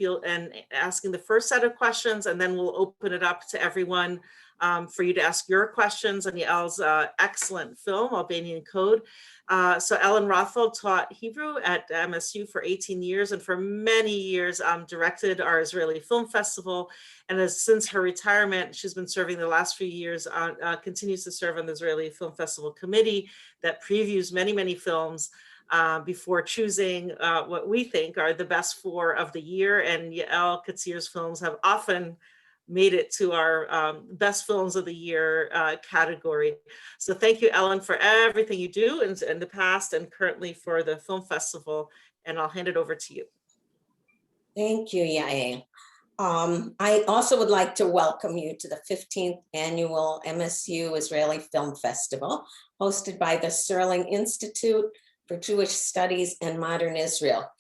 and asking the first set of questions, and then we'll open it up to everyone for you to ask your questions on Yael's excellent film, Albanian Code. So Ellen Rothfeld taught Hebrew at MSU for 18 years, and for many years directed our Israeli Film Festival. And as since her retirement, she's been serving the last few years, continues to serve on the Israeli Film Festival Committee that previews many, many films before choosing what we think are the best 4 of the year. And Yael Katzir's films have often made it to our best films of the year category. So thank you, Ellen, for everything you do in the past and currently for the film festival. And I'll hand it over to you. Thank you, Yael. I also would like to welcome you to the 15th annual MSU Israeli Film Festival, hosted by the Sterling Institute for Jewish Studies and Modern Israel.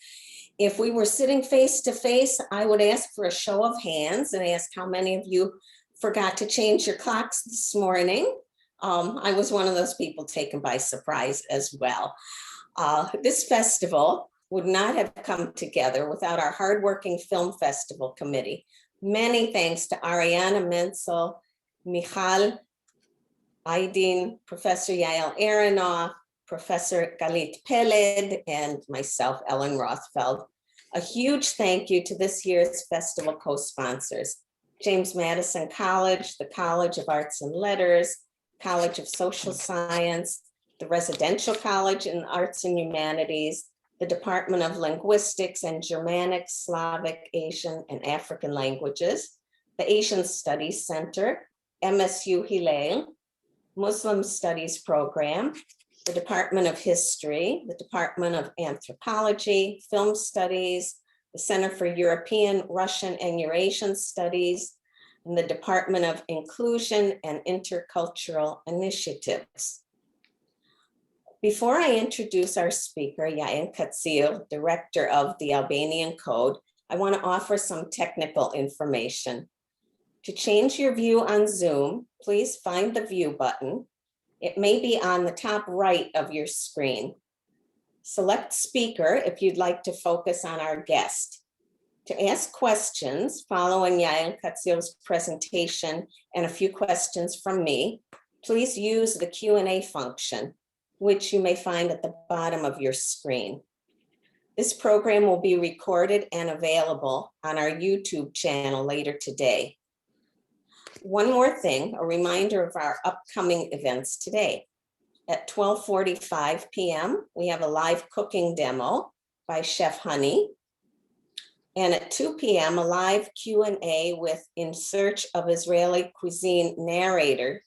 If we were sitting face to face, I would ask for a show of hands and ask how many of you forgot to change your clocks this morning. I was one of those people taken by surprise as well. This festival would not have come together without our hardworking Film Festival Committee. Many thanks to Ariana Menzel, Michal Aydin, Professor Yael Aronoff, Professor Galit Peled, and myself, Ellen Rothfeld. A huge thank you to this year's festival co-sponsors: James Madison College, the College of Arts and Letters, College of Social Science, the Residential College in Arts and Humanities, the Department of Linguistics and Germanic, Slavic, Asian, and African Languages, the Asian Studies Center, MSU Hillel, Muslim Studies Program, the Department of History, the Department of Anthropology, Film Studies, the Center for European, Russian, and Eurasian Studies, and the Department of Inclusion and Intercultural Initiatives. Before I introduce our speaker, Yael Katsir, Director of the Albanian Code, I want to offer some technical information. To change your view on Zoom, please find the view button. It may be on the top right of your screen. Select speaker if you'd like to focus on our guest. To ask questions following Yael Katsir's presentation and a few questions from me, please use the Q&A function, which you may find at the bottom of your screen. This program will be recorded and available on our YouTube channel later today. One more thing, a reminder of our upcoming events today. At 12:45 p.m., we have a live cooking demo by Chef Honey. And at 2 p.m., a live Q&A with In Search of Israeli Cuisine narrator,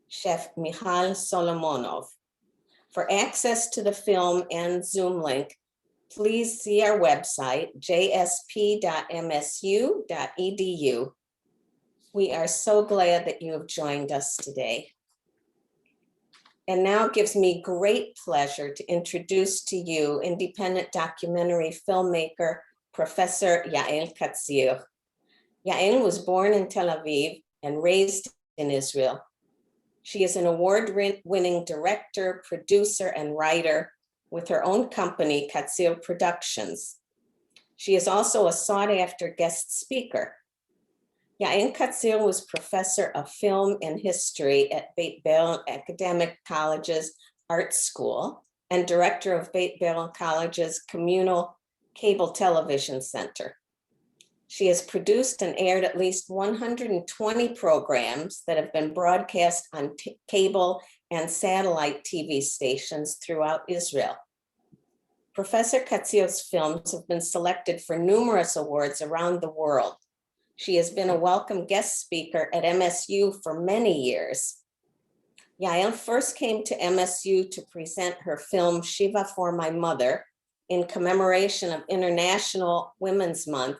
Chef Michal Solomonov. For access to the film and Zoom link, please see our website, jsp.msu.edu. We are so glad that you have joined us today. And now it gives me great pleasure to introduce to you independent documentary filmmaker, Professor Yael Katzir. Yael was born in Tel Aviv and raised in Israel. She is an award-winning director, producer, and writer with her own company, Katsir Productions. She is also a sought-after guest speaker. Yael Katzir was professor of film and history at Beit Berl Academic College's Art School and director of Beit Berl College's Communal Cable Television Center. She has produced and aired at least 120 programs that have been broadcast on cable and satellite TV stations throughout Israel. Professor Katzir's films have been selected for numerous awards around the world. She has been a welcome guest speaker at MSU for many years. Yael first came to MSU to present her film Shiva for My Mother in commemoration of International Women's Month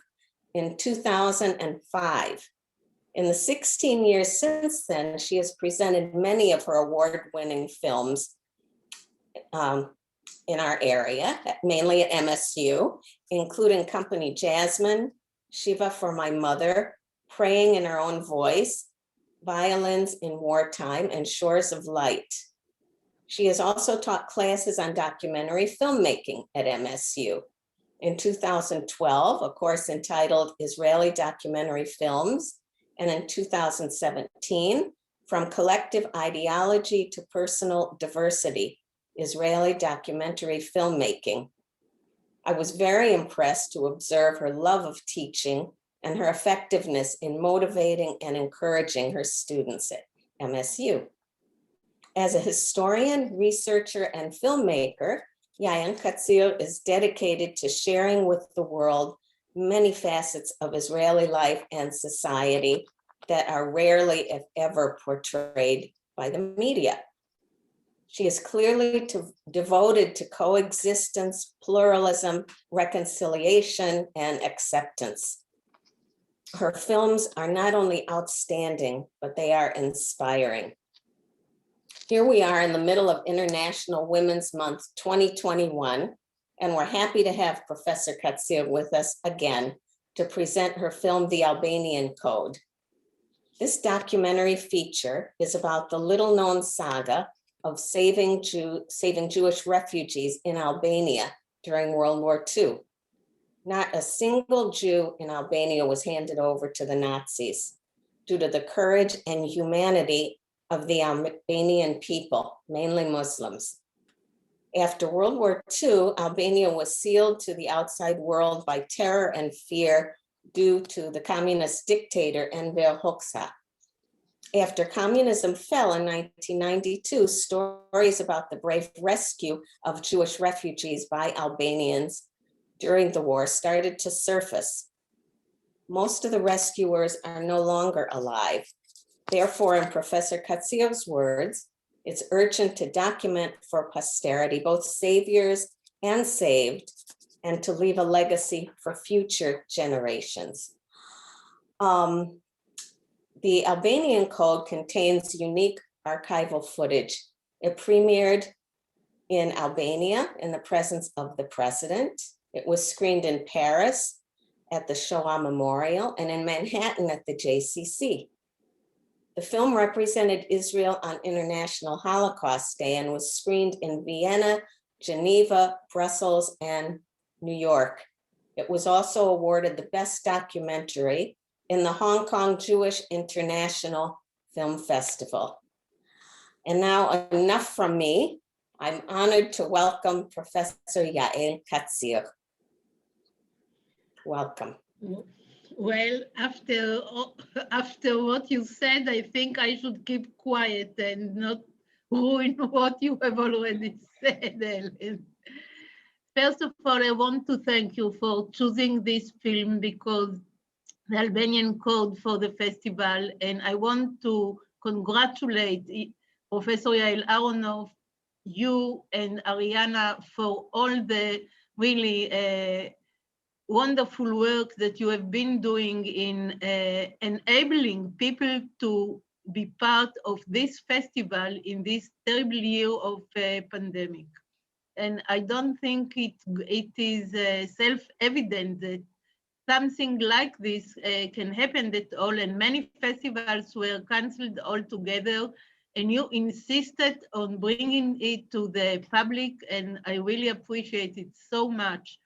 in 2005. In the 16 years since then, she has presented many of her award-winning films in our area, mainly at MSU, including Company Jasmine, Shiva for My Mother, Praying in Her Own Voice, Violins in Wartime, and Shores of Light. She has also taught classes on documentary filmmaking at MSU. In 2012, a course entitled Israeli Documentary Films, and in 2017, From Collective Ideology to Personal Diversity, Israeli Documentary Filmmaking. I was very impressed to observe her love of teaching and her effectiveness in motivating and encouraging her students at MSU. As a historian, researcher, and filmmaker, Yael Katzir is dedicated to sharing with the world many facets of Israeli life and society that are rarely, if ever, portrayed by the media. She is clearly devoted to coexistence, pluralism, reconciliation, and acceptance. Her films are not only outstanding, but they are inspiring. Here we are in the middle of International Women's Month 2021, and we're happy to have Professor Katsir with us again to present her film, The Albanian Code. This documentary feature is about the little-known saga of saving Jewish refugees in Albania during World War II. Not a single Jew in Albania was handed over to the Nazis due to the courage and humanity of the Albanian people, mainly Muslims. After World War II, Albania was sealed to the outside world by terror and fear due to the communist dictator Enver Hoxha. After communism fell in 1992, stories about the brave rescue of Jewish refugees by Albanians during the war started to surface. Most of the rescuers are no longer alive. Therefore, in Professor Katsir's words, it's urgent to document for posterity, both saviors and saved, and to leave a legacy for future generations. The Albanian Code contains unique archival footage. It premiered in Albania in the presence of the president. It was screened in Paris at the Shoah Memorial and in Manhattan at the JCC. The film represented Israel on International Holocaust Day and was screened in Vienna, Geneva, Brussels, and New York. It was also awarded the Best Documentary in the Hong Kong Jewish International Film Festival. And now enough from me. I'm honored to welcome Professor Yael Katzir. Welcome. Well, after what you said, I think I should keep quiet and not ruin what you have already said, Ellen. First of all, I want to thank you for choosing this film because the Albanian Code for the festival, and I want to congratulate Professor Yael Aronoff, you and Ariana for all the really wonderful work that you have been doing in enabling people to be part of this festival in this terrible year of pandemic. And I don't think it is self-evident that something like this can happen at all, and many festivals were canceled altogether, and you insisted on bringing it to the public, and I really appreciate it so much.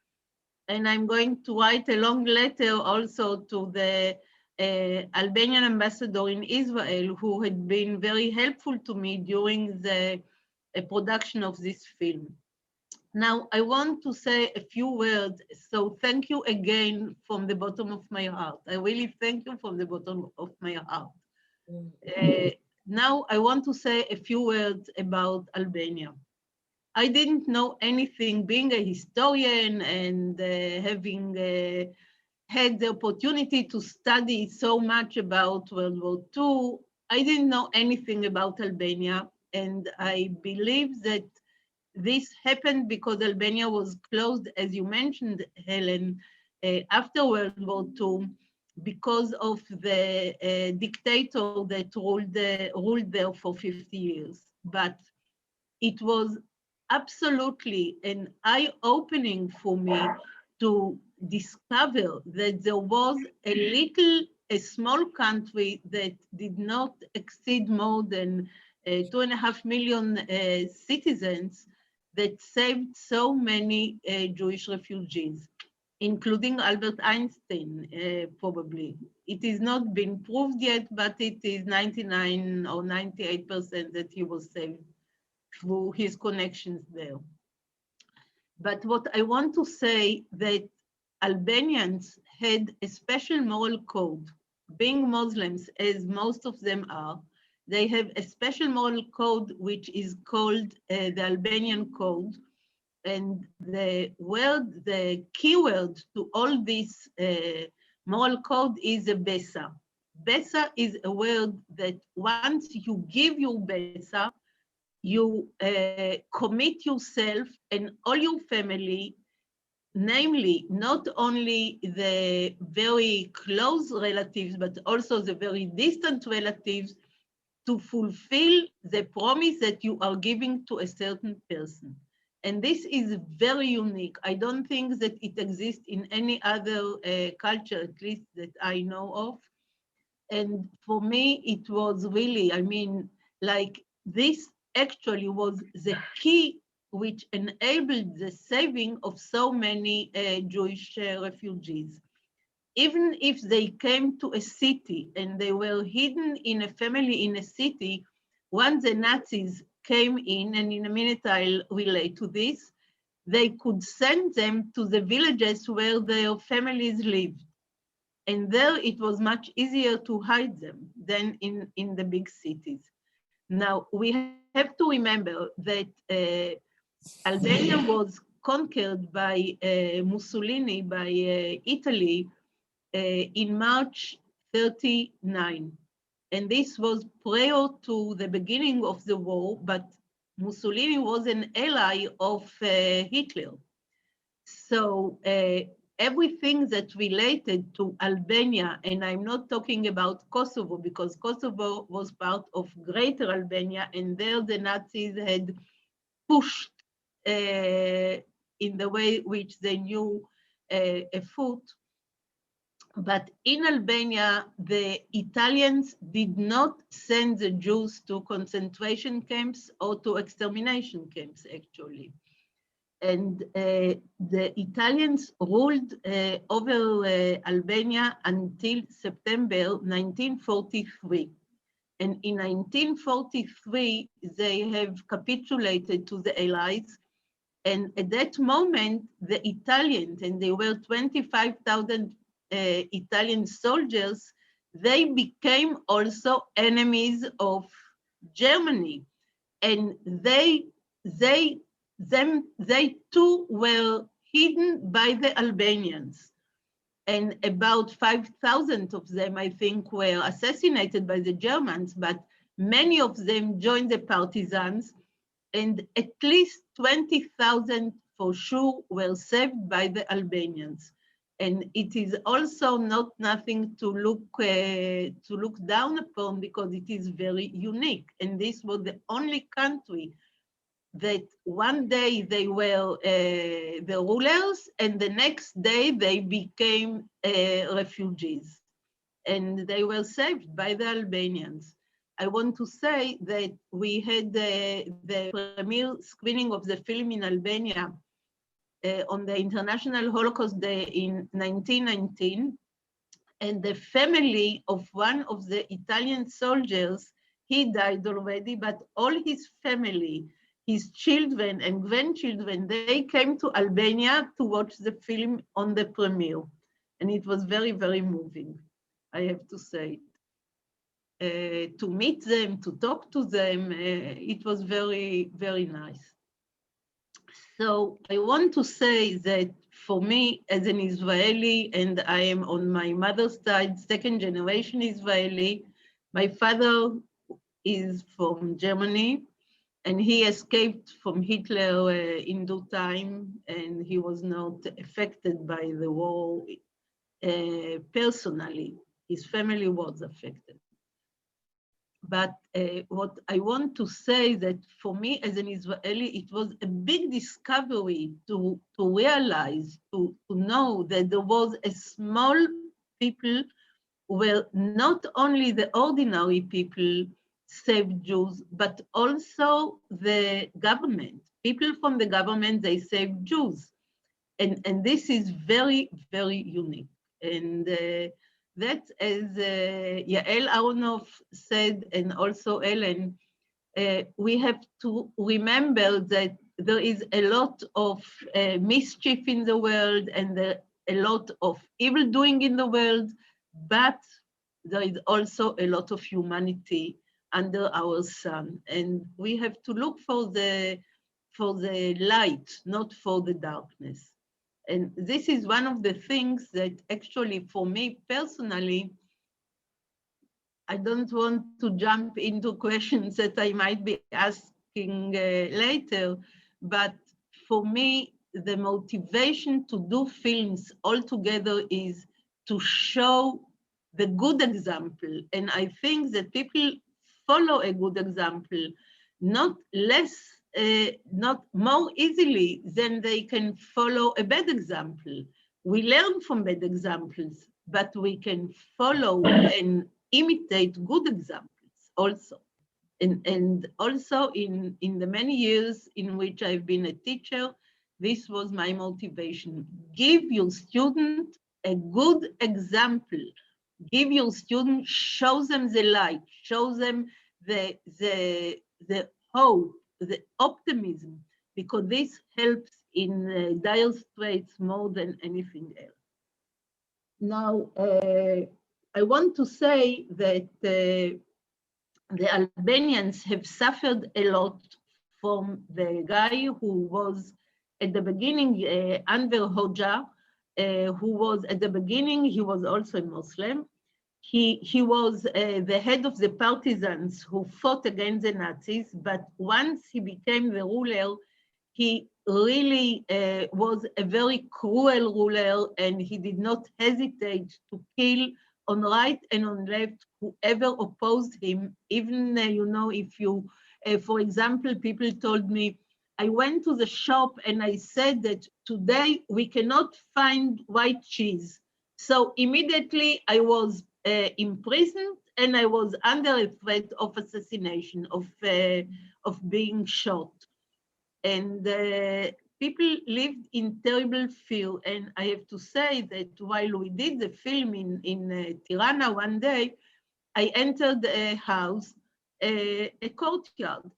And I'm going to write a long letter also to the Albanian ambassador in Israel, who had been very helpful to me during the production of this film. Now, I want to say a few words. So thank you again from the bottom of my heart. I really thank you from the bottom of my heart. Now, I want to say a few words about Albania. I didn't know anything, being a historian and having had the opportunity to study so much about World War II. I didn't know anything about Albania, and I believe that this happened because Albania was closed, as you mentioned, Helen, after World War II, because of the dictator that ruled there for 50 years. But it was absolutely an eye-opening for me to discover that there was a small country that did not exceed more than 2.5 million citizens that saved so many Jewish refugees. including Albert Einstein, probably. It is not been proved yet, but it is 99 or 98% that he was saved through his connections there. But what I want to say that Albanians had a special moral code. Being Muslims, as most of them are, they have a special moral code which is called the Albanian Code. And the keyword to all this moral code is a besa. Besa is a word that once you give your besa, you commit yourself and all your family, namely not only the very close relatives, but also the very distant relatives, to fulfill the promise that you are giving to a certain person. And this is very unique. I don't think that it exists in any other culture, at least that I know of. And for me, it was really, I mean, like this actually was the key which enabled the saving of so many Jewish refugees. Even if they came to a city and they were hidden in a family in a city, once the Nazis came in, and in a minute I'll relate to this, they could send them to the villages where their families lived. And there it was much easier to hide them than in the big cities. Now, we have to remember that Albania was conquered by Mussolini, by Italy, in March 39. And this was prior to the beginning of the war, but Mussolini was an ally of Hitler. So everything that related to Albania, and I'm not talking about Kosovo, because Kosovo was part of Greater Albania, and there the Nazis had pushed in the way which they knew afoot. But in Albania, the Italians did not send the Jews to concentration camps or to extermination camps, actually. And the Italians ruled over Albania until September 1943. And in 1943, they have capitulated to the Allies. And at that moment, the Italians, and they were 25,000 Italian soldiers, they became also enemies of Germany. And they too were hidden by the Albanians. And about 5,000 of them, I think, were assassinated by the Germans, but many of them joined the partisans, and at least 20,000 for sure were saved by the Albanians. And it is also not nothing to look down upon, because it is very unique. And this was the only country that one day they were the rulers, and the next day they became refugees. And they were saved by the Albanians. I want to say that we had the premiere screening of the film in Albania on the International Holocaust Day in 1919. And the family of one of the Italian soldiers, he died already, but all his family, his children and grandchildren, they came to Albania to watch the film on the premiere. And it was very, very moving, I have to say. To meet them, to talk to them, it was very, very nice. So I want to say that for me, as an Israeli, and I am on my mother's side, second generation Israeli, my father is from Germany, and he escaped from Hitler in due time, and he was not affected by the war personally. His family was affected. But what I want to say that for me as an Israeli, it was a big discovery to realize, to know that there was a small people where not only the ordinary people saved Jews, but also the government. People from the government, they saved Jews. And this is very, very unique. And that, as Yael Aronoff said, and also Ellen, we have to remember that there is a lot of mischief in the world and a lot of evil doing in the world, but there is also a lot of humanity under our sun. And we have to look for the light, not for the darkness. And this is one of the things that actually, for me personally, I don't want to jump into questions that I might be asking later, but for me, the motivation to do films altogether is to show the good example. And I think that people follow a good example, not more easily than they can follow a bad example. We learn from bad examples, but we can follow and imitate good examples also. And also in the many years in which I've been a teacher, this was my motivation. Give your student a good example. Give your student, show them the light, show them the hope, the optimism, because this helps in dire straits more than anything else. Now, I want to say that the Albanians have suffered a lot from the guy who was at the beginning, Anver Hoxha, who was at the beginning, he was also a Muslim. He was the head of the partisans who fought against the Nazis, but once he became the ruler, he really was a very cruel ruler, and he did not hesitate to kill on right and on left whoever opposed him. Even, you know, if you, for example, people told me, I went to the shop and I said that today we cannot find white cheese. So immediately I was imprisoned and I was under a threat of assassination, of being shot. And people lived in terrible fear. And I have to say that while we did the film in Tirana one day, I entered a house, a courtyard,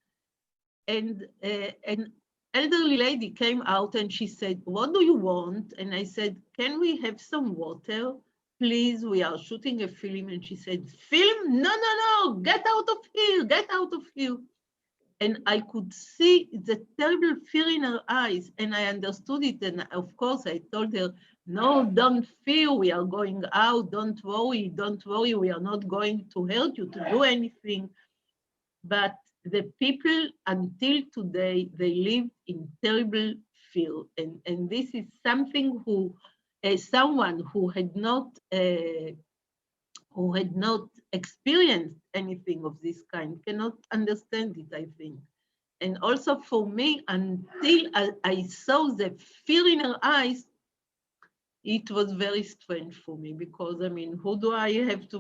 and an elderly lady came out and she said, "What do you want?" And I said, "Can we have some water? Please, we are shooting a film." And she said, "Film? No, no, no, get out of here, get out of here." And I could see the terrible fear in her eyes, and I understood it. And of course, I told her, "No, don't fear, we are going out, don't worry, we are not going to hurt you, to do anything." But the people, until today, they live in terrible fear. And this is something someone who had not experienced anything of this kind cannot understand it, I think. And also for me, until I saw the fear in her eyes, it was very strange for me, because I mean, who do I have to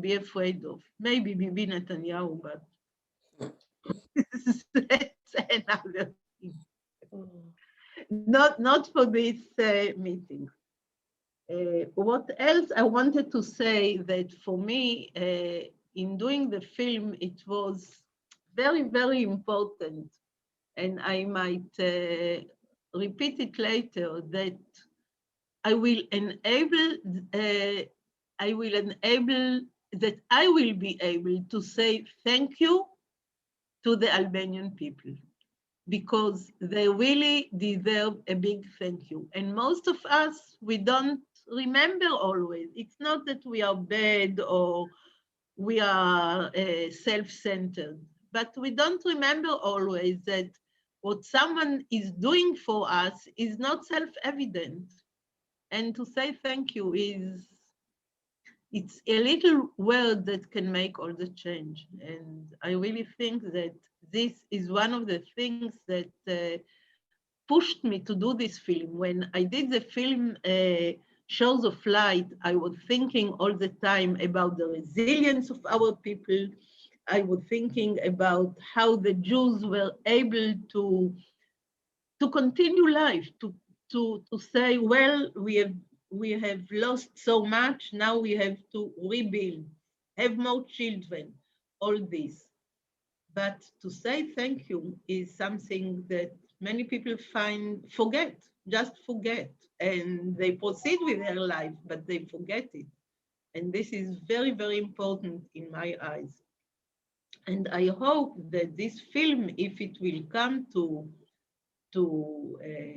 be afraid of? Maybe Bibi Netanyahu, but that's another thing. Not for this meeting. What else I wanted to say, that for me, in doing the film, it was very, very important, and I might repeat it later, that I will be able to say thank you to the Albanian people, because they really deserve a big thank you. And most of us, we don't remember always. It's not that we are bad or we are self-centered, but we don't remember always that what someone is doing for us is not self-evident. And to say thank you it's a little word that can make all the change. And I really think that this is one of the things that pushed me to do this film. When I did the film Shores of Light, I was thinking all the time about the resilience of our people. I was thinking about how the Jews were able to continue life, to say, well, we have lost so much, now we have to rebuild, have more children, all this. But to say thank you is something that many people just forget, and they proceed with their life, but they forget it. And this is very, very important in my eyes. And I hope that this film, if it will come to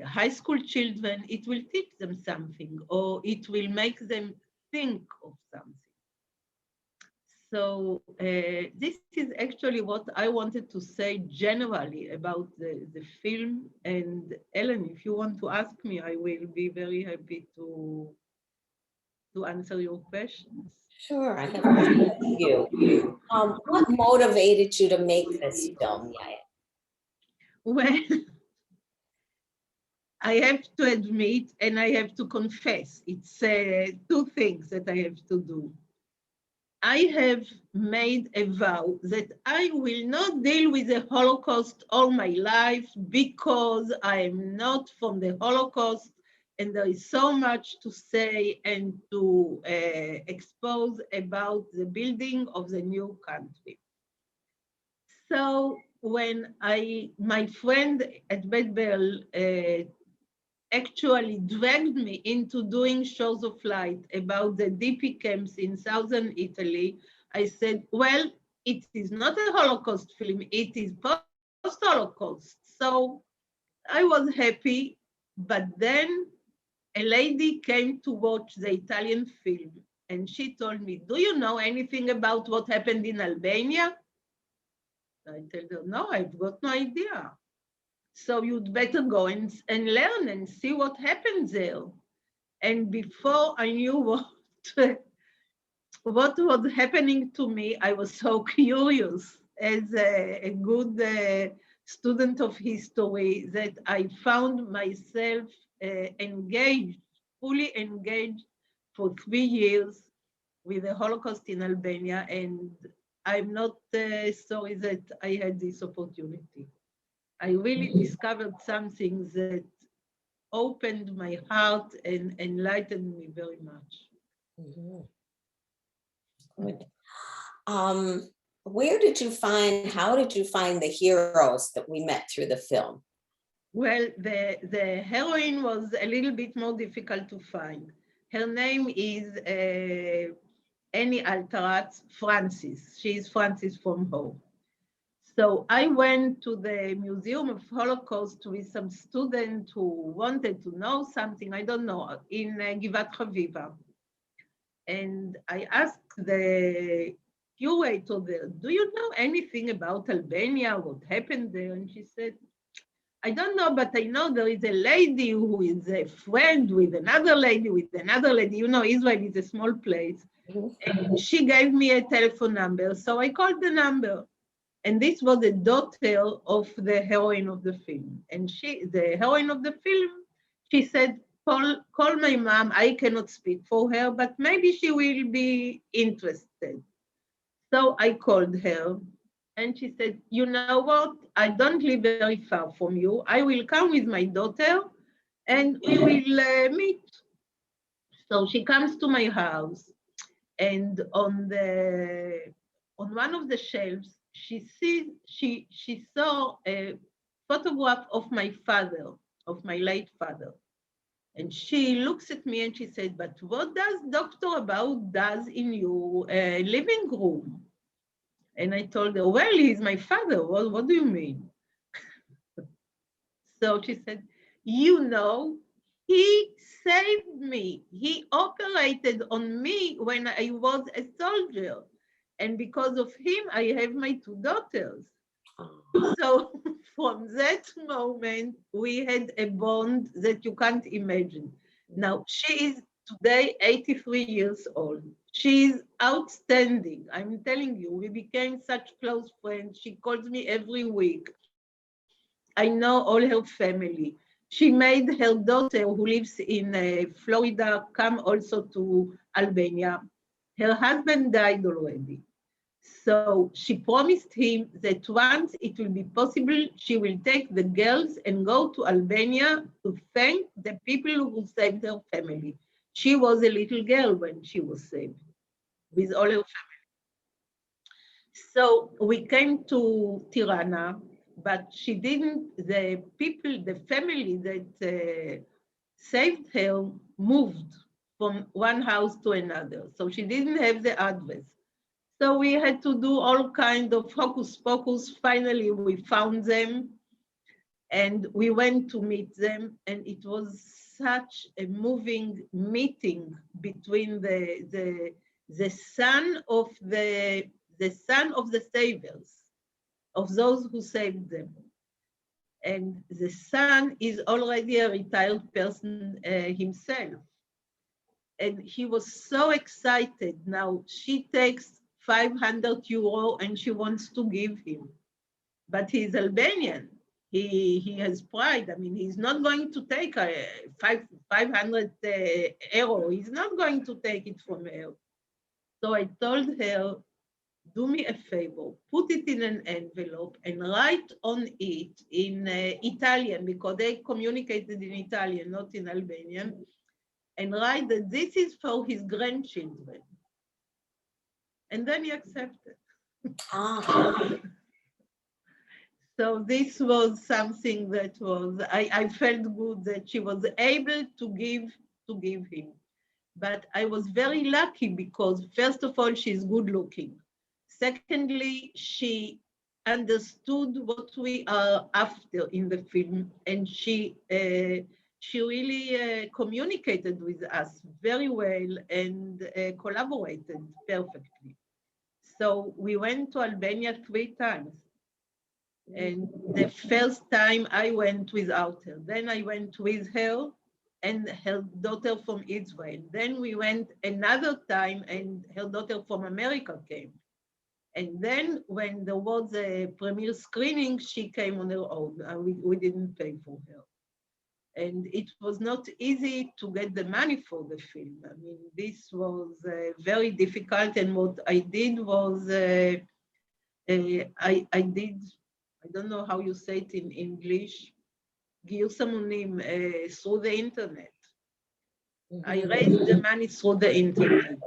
high school children, it will teach them something, or it will make them think of something. So this is actually what I wanted to say generally about the film. And Ellen, if you want to ask me, I will be very happy to answer your questions. Sure, I have a few. What motivated you to make this film, Yael? Well, I have to admit, and I have to confess, it's two things that I have to do. I have made a vow that I will not deal with the Holocaust all my life because I am not from the Holocaust, and there is so much to say and to expose about the building of the new country. So when my friend at Bet Bell actually dragged me into doing shows of light about the DP camps in southern Italy, I said, well, it is not a Holocaust film, it is post-Holocaust. So I was happy, but then a lady came to watch the Italian film and she told me, do you know anything about what happened in Albania? I told her, no, I've got no idea. So you'd better go and learn and see what happens there. And before I knew what was happening to me, I was so curious as a good student of history that I found myself engaged, fully engaged for 3 years with the Holocaust in Albania. And I'm not sorry that I had this opportunity. I really discovered something that opened my heart and enlightened me very much. Mm-hmm. Good. How did you find the heroes that we met through the film? Well, the heroine was a little bit more difficult to find. Her name is Annie Altarat Francis. She is Francis from Ho. So I went to the Museum of Holocaust with some students who wanted to know something, I don't know, in Givat Chaviva. And I asked the curator there, do you know anything about Albania, what happened there? And she said, I don't know, but I know there is a lady who is a friend with another lady, You know, Israel is a small place. And she gave me a telephone number, so I called the number. And this was the daughter of the heroine of the film. And the heroine of the film, she said, call my mom. I cannot speak for her, but maybe she will be interested. So I called her and she said, you know what? I don't live very far from you. I will come with my daughter and we will meet. So she comes to my house, and on one of the shelves, she saw a photograph of my father, of my late father. And she looks at me and she said, but what does Dr. About does in your living room? And I told her, well, he's my father. What do you mean? So she said, you know, he saved me. He operated on me when I was a soldier. And because of him, I have my 2 daughters. So from that moment, we had a bond that you can't imagine. Now, she is today 83 years old. She is outstanding. I'm telling you, we became such close friends. She calls me every week. I know all her family. She made her daughter, who lives in Florida, come also to Albania. Her husband died already. So she promised him that once it will be possible, she will take the girls and go to Albania to thank the people who saved her family. She was a little girl when she was saved with all her family. So we came to Tirana, but she didn't, the people, the family that saved her moved from one house to another. So she didn't have the address. So we had to do all kind of hocus pocus. Finally, we found them and we went to meet them. And it was such a moving meeting between the son of the son of the saviors, of those who saved them. And the son is already a retired person himself. And he was so excited. Now she takes 500 euro and she wants to give him. But he's Albanian. He has pride. I mean, he's not going to take 500 euro. He's not going to take it from her. So I told her, do me a favor, put it in an envelope and write on it in Italian, because they communicated in Italian, not in Albanian, and write that this is for his grandchildren. And then he accepted. So this was something that was, I felt good that she was able to give him. But I was very lucky because first of all, she's good looking. Secondly, she understood what we are after in the film, and she really communicated with us very well and collaborated perfectly. So we went to Albania 3 times. And the first time I went without her, then I went with her and her daughter from Israel. Then we went another time and her daughter from America came. And then when there was a premiere screening, she came on her own. We didn't pay for her. And it was not easy to get the money for the film. I mean, this was very difficult. And what I did was, I don't know how you say it in English, גיוס המונים, through the internet. I raised the money through the internet.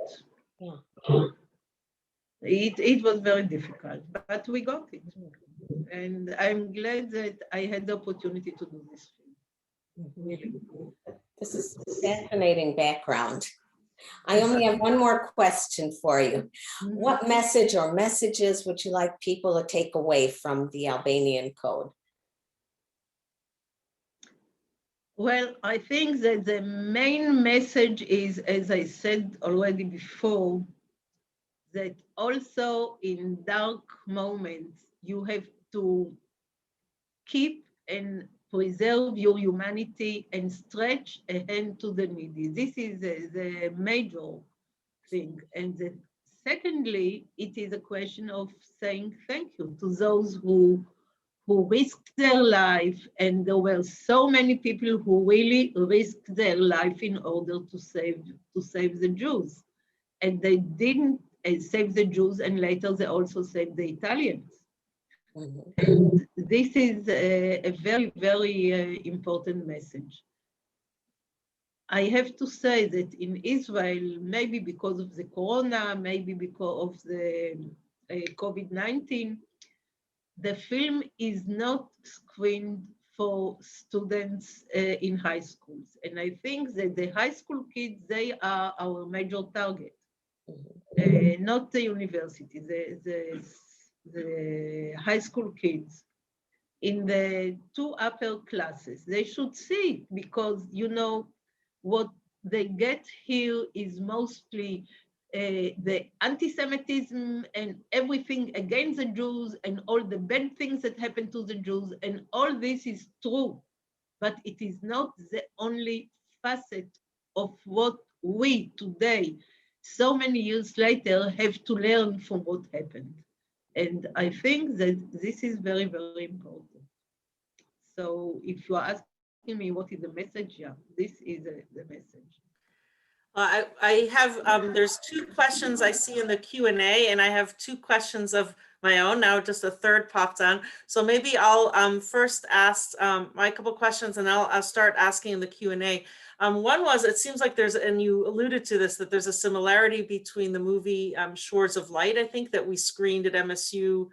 It was very difficult, but we got it. And I'm glad that I had the opportunity to do this film. Really. This is a fascinating background. I only have one more question for you. What message or messages would you like people to take away from the Albanian Code? Well, I think that the main message is, as I said already before, that also in dark moments, you have to keep and preserve your humanity and stretch a hand to the needy. This is the major thing. And secondly, it is a question of saying thank you to those who risked their life. And there were so many people who really risked their life in order to save the Jews. And they didn't save the Jews, and later they also saved the Italians. And this is a very, very important message. I have to say that in Israel, maybe because of the corona, maybe because of the COVID-19, the film is not screened for students in high schools. And I think that the high school kids, they are our major target, not the university, the high school kids. In the 2 upper classes, they should see it, because, you know, what they get here is mostly the anti-Semitism and everything against the Jews and all the bad things that happen to the Jews. And all this is true, but it is not the only facet of what we today, so many years later, have to learn from what happened. And I think that this is very, very important. So if you are asking me what is the message, yeah, this is the message. I have, there's two questions I see in the Q&A, and I have two questions of my own. Now just a third popped on. So maybe I'll first ask my couple questions, and I'll start asking in the Q&A. One was, it seems like there's, and you alluded to this, that there's a similarity between the movie Shores of Light, I think, that we screened at MSU,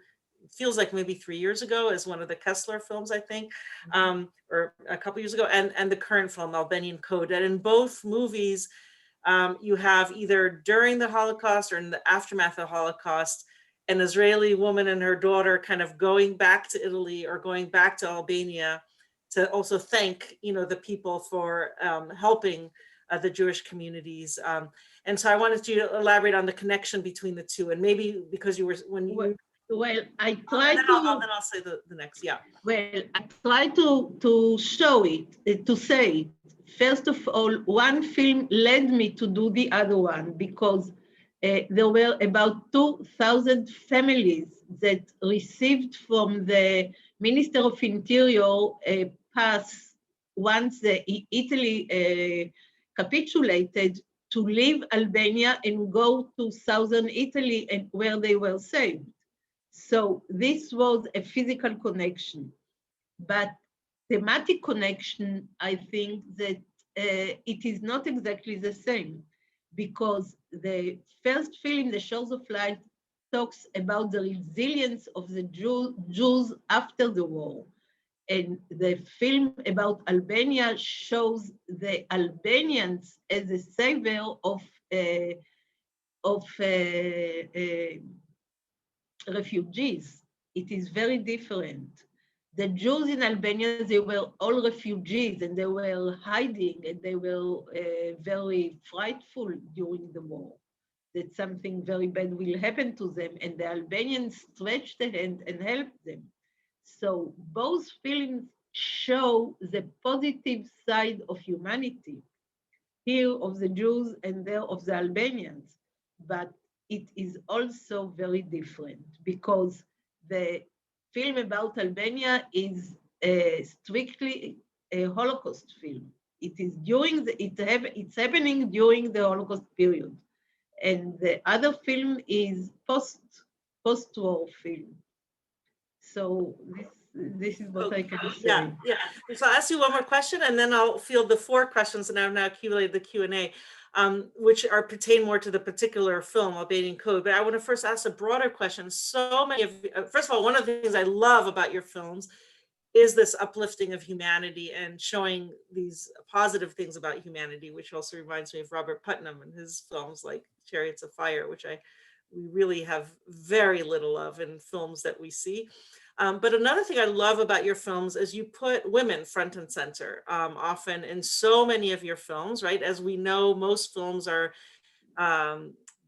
feels like maybe 3 years ago, as one of the Katzir films, I think, or a couple years ago, and the current film, Albanian Code. And in both movies, you have either during the Holocaust or in the aftermath of the Holocaust, an Israeli woman and her daughter kind of going back to Italy or going back to Albania to also thank, the people for helping the Jewish communities. And so I wanted you to elaborate on the connection between the two, and maybe because you were, when you... Well, I try then to... Then I'll say the next, yeah. Well, I try to show it, to say it. First of all, one film led me to do the other one, because there were about 2,000 families that received from the Minister of Interior a pass once Italy capitulated to leave Albania and go to southern Italy, and where they were saved. So this was a physical connection, but thematic connection, I think that it is not exactly the same, because the first film, The Shores of Light, talks about the resilience of the Jews after the war. And the film about Albania shows the Albanians as a savior of refugees. It is very different. The Jews in Albania, they were all refugees, and they were hiding, and they were very frightful during the war, that something very bad will happen to them, and the Albanians stretched the hand and helped them. So both films show the positive side of humanity, here of the Jews and there of the Albanians, but it is also very different, because the film about Albania is strictly a Holocaust film. It is it's happening during the Holocaust period, and the other film is post-war film. So this is what I can say. Yeah. So I'll ask you one more question, and then I'll field the 4 questions, and I've now accumulated the Q&A, which pertain more to the particular film, Albanian Code. But I want to first ask a broader question. So many of, first of all, one of the things I love about your films is this uplifting of humanity and showing these positive things about humanity, which also reminds me of Robert Putnam and his films like Chariots of Fire, which we really have very little of in films that we see. But another thing I love about your films is you put women front and center, often in so many of your films, right? As we know, most films are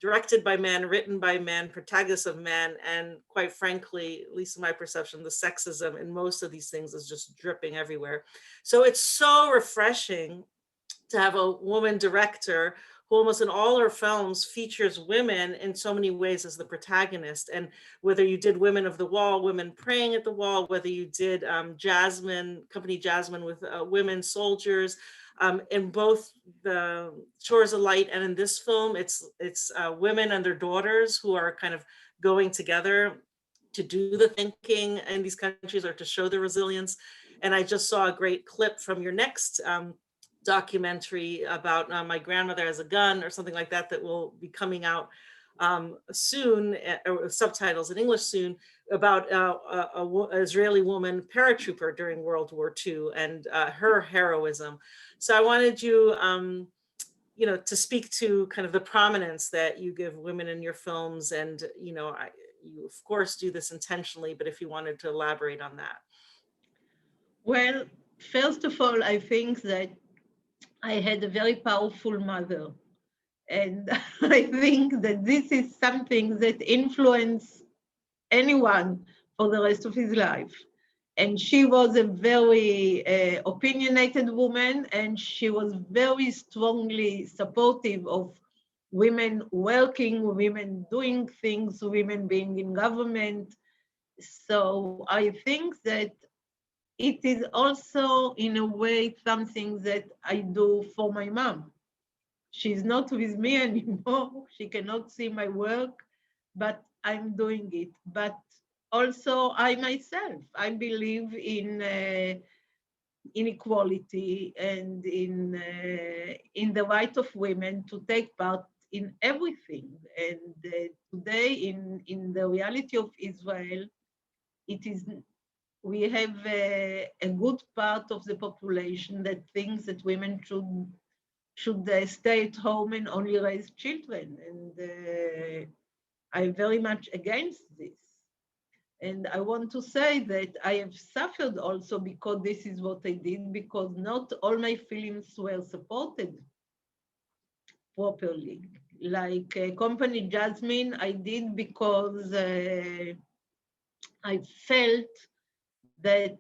directed by men, written by men, protagonists of men, and quite frankly, at least in my perception, the sexism in most of these things is just dripping everywhere. So it's so refreshing to have a woman director who almost in all her films features women in so many ways as the protagonist. And whether you did Women of the Wall, Women Praying at the Wall, whether you did Company Jasmine with women soldiers, in both the Shores of Light and in this film, it's women and their daughters who are kind of going together to do the thinking in these countries or to show the resilience. And I just saw a great clip from your next documentary about My Grandmother Has a Gun or something like that, that will be coming out soon, or subtitles in English soon, about an Israeli woman paratrooper during World War II and her heroism. So I wanted you, to speak to kind of the prominence that you give women in your films, and you of course do this intentionally, but if you wanted to elaborate on that. Well, first of all, I think that I had a very powerful mother. And I think that this is something that influences anyone for the rest of his life. And she was a very opinionated woman, and she was very strongly supportive of women working, women doing things, women being in government. So I think that it is also, in a way, something that I do for my mom. she's not with me anymore. She cannot see my work, but I'm doing it. But also I myself, I believe in inequality and in the right of women to take part in everything. And today in the reality of Israel, it is, we have a good part of the population that thinks that women should stay at home and only raise children. And I'm very much against this. And I want to say that I have suffered also because this is what I did, because not all my films were supported properly. Like Company Jasmine, I did because I felt that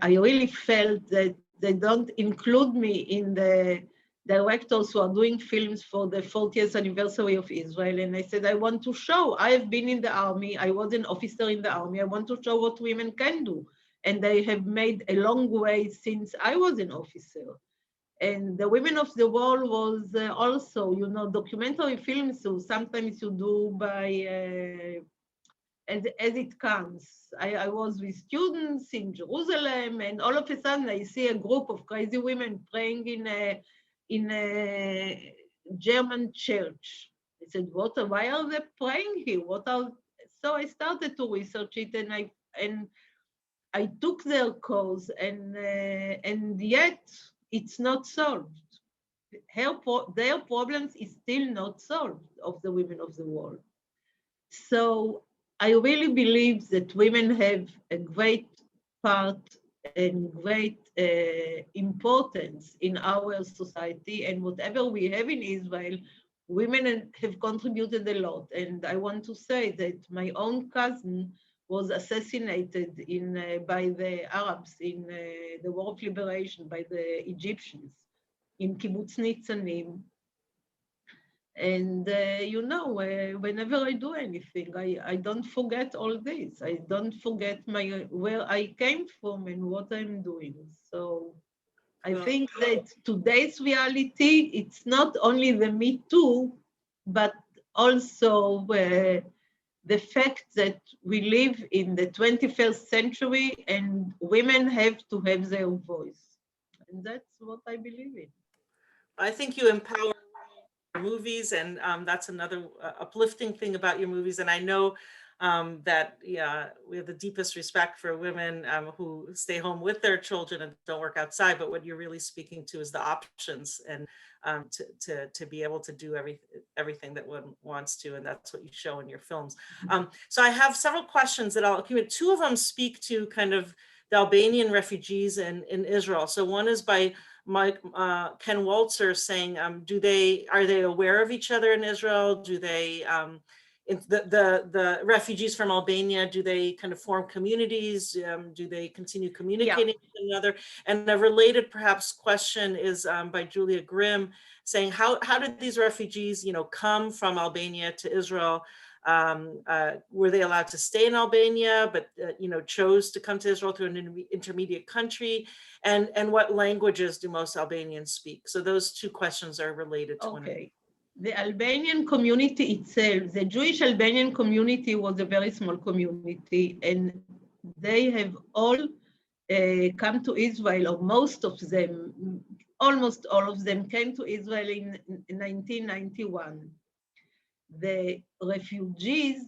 I really felt that they don't include me in the directors who are doing films for the 40th anniversary of Israel. And I said, I want to show, I have been in the army, I was an officer in the army, I want to show what women can do. And they have made a long way since I was an officer. And the Women of the Wall was also, you know, documentary films, so sometimes you do by, as it comes. I was with students in Jerusalem, and all of a sudden I see a group of crazy women praying in a German church. I said, why are they praying here? So I started to research it, and I took their cause, and yet it's not solved. Their problems is still not solved, of the Women of the World. So I really believe that women have a great part and great importance in our society, and whatever we have in Israel, women have contributed a lot. And I want to say that my own cousin was assassinated by the Arabs in the War of Liberation, by the Egyptians in Kibbutz Nitzanim. And you know, whenever I do anything, I don't forget all this. I don't forget where I came from and what I'm doing. So I think that today's reality, it's not only the Me Too, but also the fact that we live in the 21st century and women have to have their voice. And that's what I believe in. I think you empower movies, and that's another uplifting thing about your movies. And I know that we have the deepest respect for women who stay home with their children and don't work outside. But what you're really speaking to is the options, and to be able to do everything that one wants to, and that's what you show in your films. So I have several questions that I'll accumulate. Two of them speak to kind of the Albanian refugees in Israel. So one is by Ken Waltzer, saying, are they aware of each other in Israel? Do they, the refugees from Albania, do they kind of form communities? Do they continue communicating with one another? And a related perhaps question is by Julia Grimm, saying, how did these refugees, come from Albania to Israel? Were they allowed to stay in Albania, but chose to come to Israel through an intermediate country? And what languages do most Albanians speak? So those two questions are related to one another. The Albanian community itself, the Jewish Albanian community, was a very small community, and they have all come to Israel, or most of them, almost all of them came to Israel in 1991. The refugees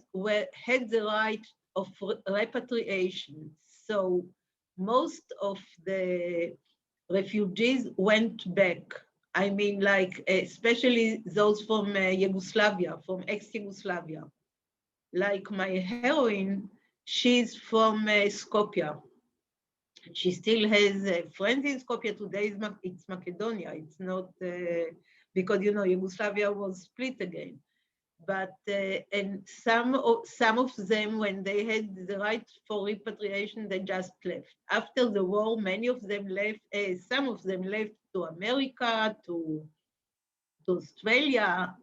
had the right of repatriation. So most of the refugees went back. I mean, like, especially those from Yugoslavia, from ex-Yugoslavia. Like my heroine, she's from Skopje. She still has friends in Skopje. Today it's Macedonia. It's not, because, Yugoslavia was split again. But and some of them, when they had the right for repatriation, they just left. After the war, many of them left. Some of them left to America, to Australia.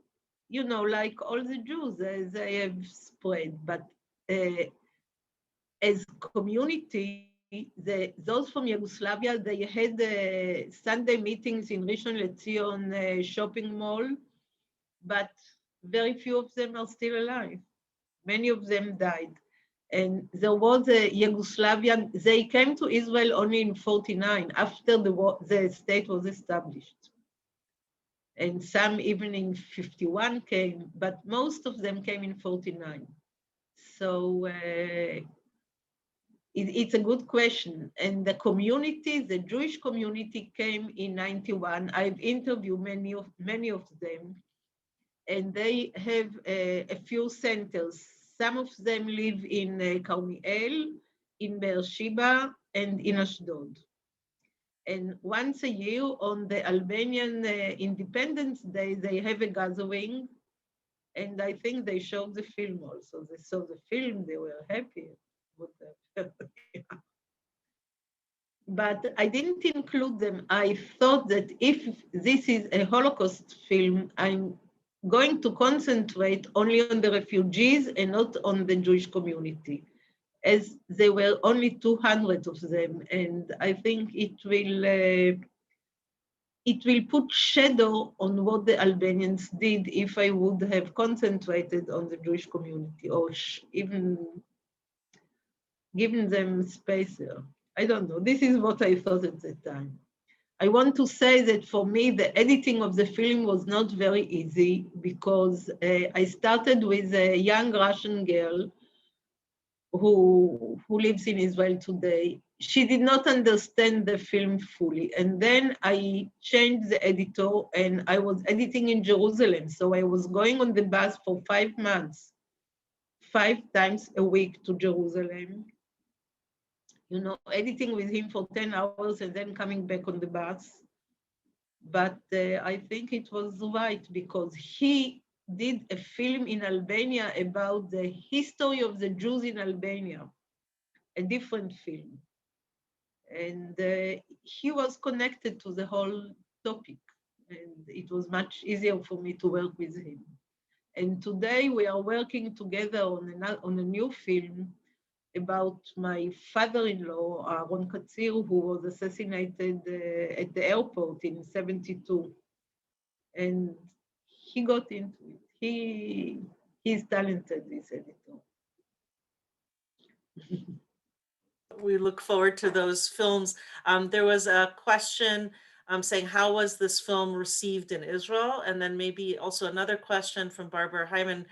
Like all the Jews, they have spread. But as community, those from Yugoslavia, they had Sunday meetings in Rishon LeZion shopping mall, but very few of them are still alive. Many of them died. And there was a Yugoslavian, they came to Israel only in 49, after the state was established. And some even in 51 came, but most of them came in 49. So it's a good question. And the community, the Jewish community came in 91. I've interviewed many of them, and they have a few centers. Some of them live in Carmiel, in Beersheba, and in Ashdod. And once a year on the Albanian Independence Day, they have a gathering. And I think they showed the film also. They saw the film, they were happy with that. But I didn't include them. I thought that if this is a Holocaust film, I'm going to concentrate only on the refugees and not on the Jewish community, as there were only 200 of them. And I think it will put shadow on what the Albanians did if I would have concentrated on the Jewish community, or even given them space there. I don't know. This is what I thought at the time. I want to say that for me, the editing of the film was not very easy, because I started with a young Russian girl who lives in Israel today. She did not understand the film fully. And then I changed the editor, and I was editing in Jerusalem. So I was going on the bus for 5 months, 5 times a week to Jerusalem. You know, editing with him for 10 hours and then coming back on the bus. But I think it was right, because he did a film in Albania about the history of the Jews in Albania, a different film. And he was connected to the whole topic, and it was much easier for me to work with him. And today we are working together on a new film about my father-in-law, Aaron Katsir, who was assassinated at the airport in 72. And he got into it. He's talented, this editor. We look forward to those films. There was a question saying, how was this film received in Israel? And then maybe also another question from Barbara Hyman,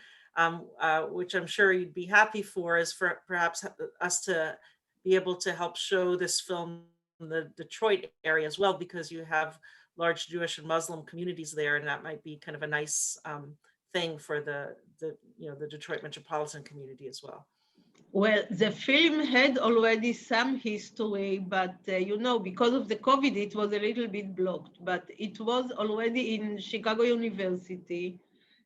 which I'm sure you'd be happy for, is for perhaps us to be able to help show this film in the Detroit area as well, because you have large Jewish and Muslim communities there, and that might be kind of a nice thing for the Detroit metropolitan community as well. Well, the film had already some history, but because of the COVID, it was a little bit blocked. But it was already in Chicago University.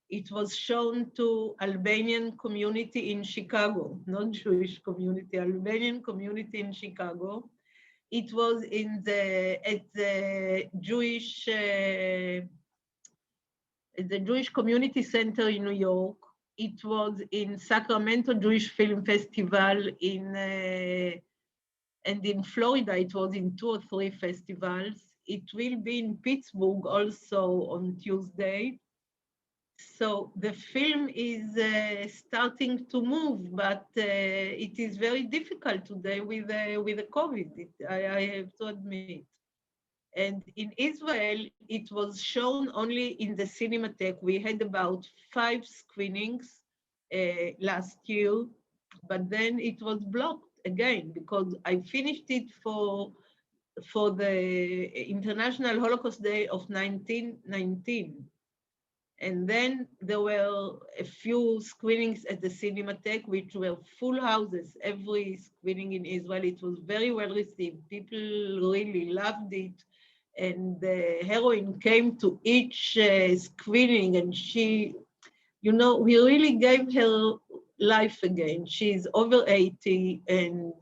It was shown to Albanian community in Chicago, not Jewish community, Albanian community in Chicago. It was at the Jewish Community Center in New York. It was in Sacramento Jewish Film Festival and in Florida, it was in 2 or 3 festivals. It will be in Pittsburgh also on Tuesday. So the film is starting to move, but it is very difficult today with the COVID, I have to admit. And in Israel, it was shown only in the Cinematheque. We had about 5 screenings last year, but then it was blocked again, because I finished it for the International Holocaust Day of 1919. And then there were a few screenings at the Cinematheque, which were full houses. Every screening in Israel, it was very well received. People really loved it. And the heroine came to each screening, and she, we really gave her life again. She's over 80, and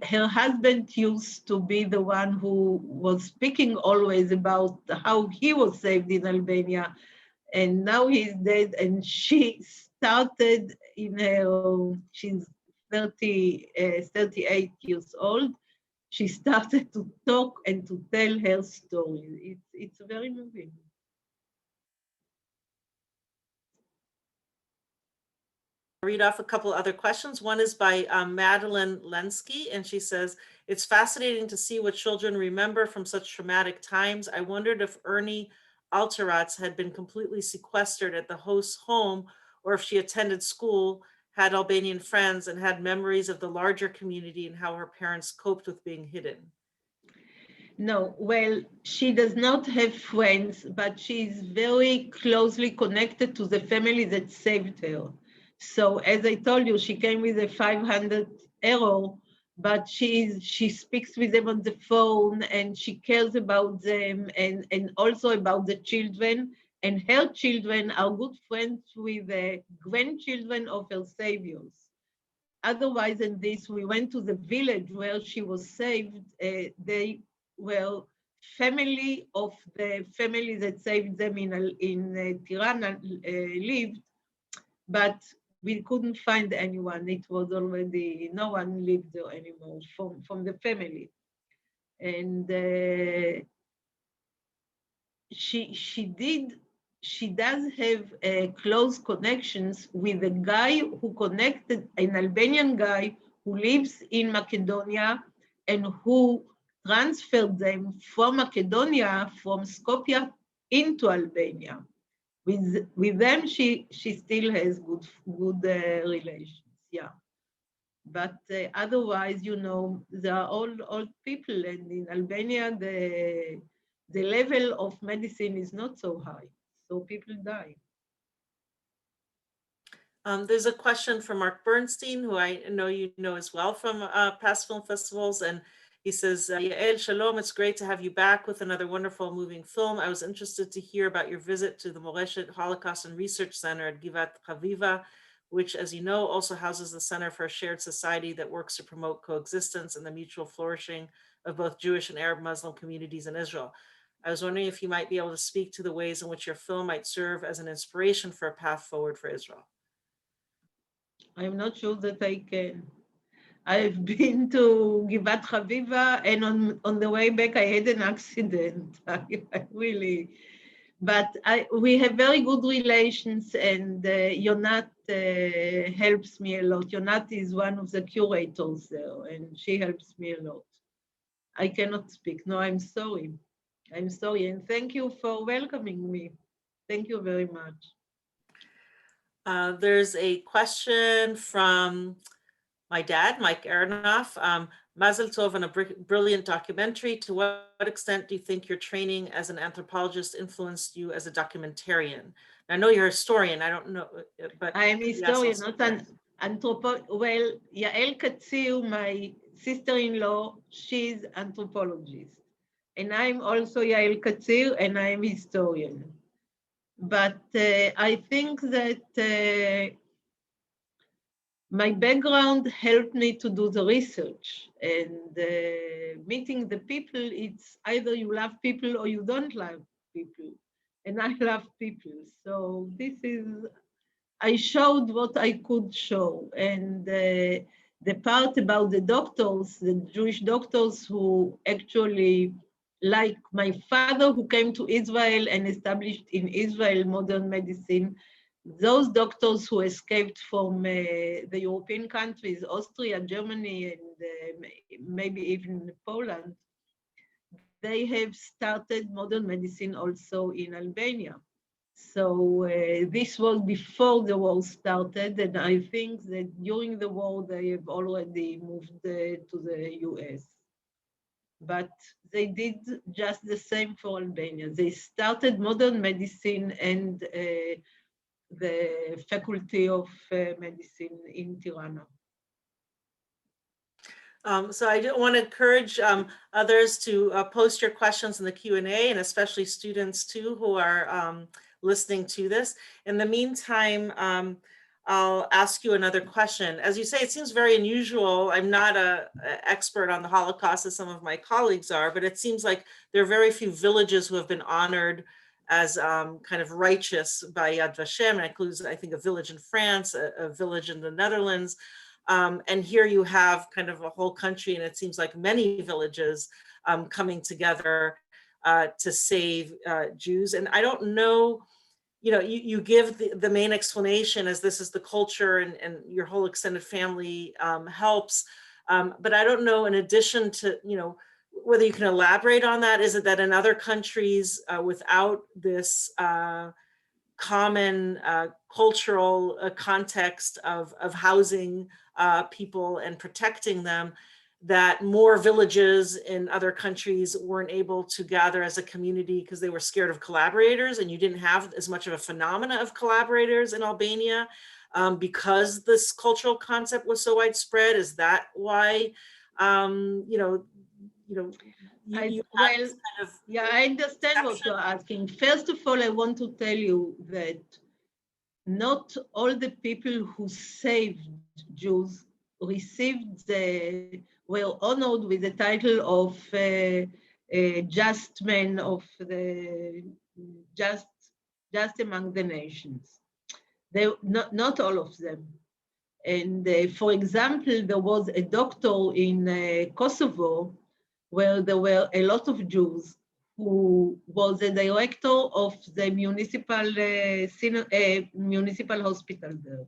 her husband used to be the one who was speaking always about how he was saved in Albania, and now he's dead. And she started she's 38 years old, she started to talk and to tell her story. It's very moving. Read off a couple other questions. One is by Madeline Lensky, and she says, it's fascinating to see what children remember from such traumatic times. I wondered if Ernie Alteratz had been completely sequestered at the host's home, or if she attended school, had Albanian friends, and had memories of the larger community and how her parents coped with being hidden. No, well, she does not have friends, but she's very closely connected to the family that saved her. So as I told you, she came with a 500 euro, but she speaks with them on the phone and she cares about them and also about the children. And her children are good friends with the grandchildren of her saviors. Otherwise than this, we went to the village where she was saved. They were family of the family that saved them in Tirana lived, but we couldn't find anyone. It was already, no one lived there anymore from the family. And she does have close connections with a guy who connected, an Albanian guy who lives in Macedonia and who transferred them from Macedonia, from Skopje into Albania. With them, she still has good relations, yeah. But otherwise, you know, they are all old people, and in Albania, the level of medicine is not so high, so people die. There's a question from Mark Bernstein, who I know you know as well from past film festivals, and he says, Yael, shalom, it's great to have you back with another wonderful moving film. I was interested to hear about your visit to the Moreshet Holocaust and Research Center at Givat Chaviva, which, as you know, also houses the Center for a Shared Society that works to promote coexistence and the mutual flourishing of both Jewish and Arab Muslim communities in Israel. I was wondering if you might be able to speak to the ways in which your film might serve as an inspiration for a path forward for Israel. I'm not sure that I can. I've been to Givat Chaviva, and on the way back, I had an accident. I really, but we have very good relations, and Yonat helps me a lot. Yonat is one of the curators there, and she helps me a lot. I cannot speak. No, I'm sorry. I'm sorry, and thank you for welcoming me. Thank you very much. There's a question from my dad, Mike Aronoff. Mazel Tov on a brilliant documentary. To what extent do you think your training as an anthropologist influenced you as a documentarian? I know you're a historian. I don't know, but I am a historian, not an anthropologist. Well, Yael Katsir, my sister-in-law, she's anthropologist. And I'm also Yael Katsir, and I am a historian. But I think that my background helped me to do the research, and meeting the people, it's either you love people or you don't love people. And I love people. So this is, I showed what I could show. And the part about the doctors, the Jewish doctors who actually, like my father who came to Israel and established in Israel modern medicine, those doctors who escaped from the European countries, Austria, Germany, and maybe even Poland, they have started modern medicine also in Albania. So this was before the war started, and I think that during the war they have already moved to the US. But they did just the same for Albania. They started modern medicine and the Faculty of Medicine in Tirana. So I want to encourage others to post your questions in the Q&A, and especially students too who are listening to this. In the meantime, I'll ask you another question. As you say, it seems very unusual. I'm not an expert on the Holocaust as some of my colleagues are, but it seems like there are very few villages who have been honored as kind of righteous by Yad Vashem. It includes, I think, a village in France, a village in the Netherlands. And here you have kind of a whole country, and it seems like many villages coming together to save Jews. And I don't know, you give the main explanation as this is the culture and your whole extended family helps. But I don't know, in addition to, whether you can elaborate on that. Is it that in other countries without this common cultural context of housing people and protecting them, that more villages in other countries weren't able to gather as a community because they were scared of collaborators, and you didn't have as much of a phenomena of collaborators in Albania because this cultural concept was so widespread? Is that why, I understand what you're asking. First of all, I want to tell you that not all the people who saved Jews were honored with the title of just men of the just among the nations. Not all of them. And for example, there was a doctor in Kosovo where there were a lot of Jews, who was the director of the municipal hospital there.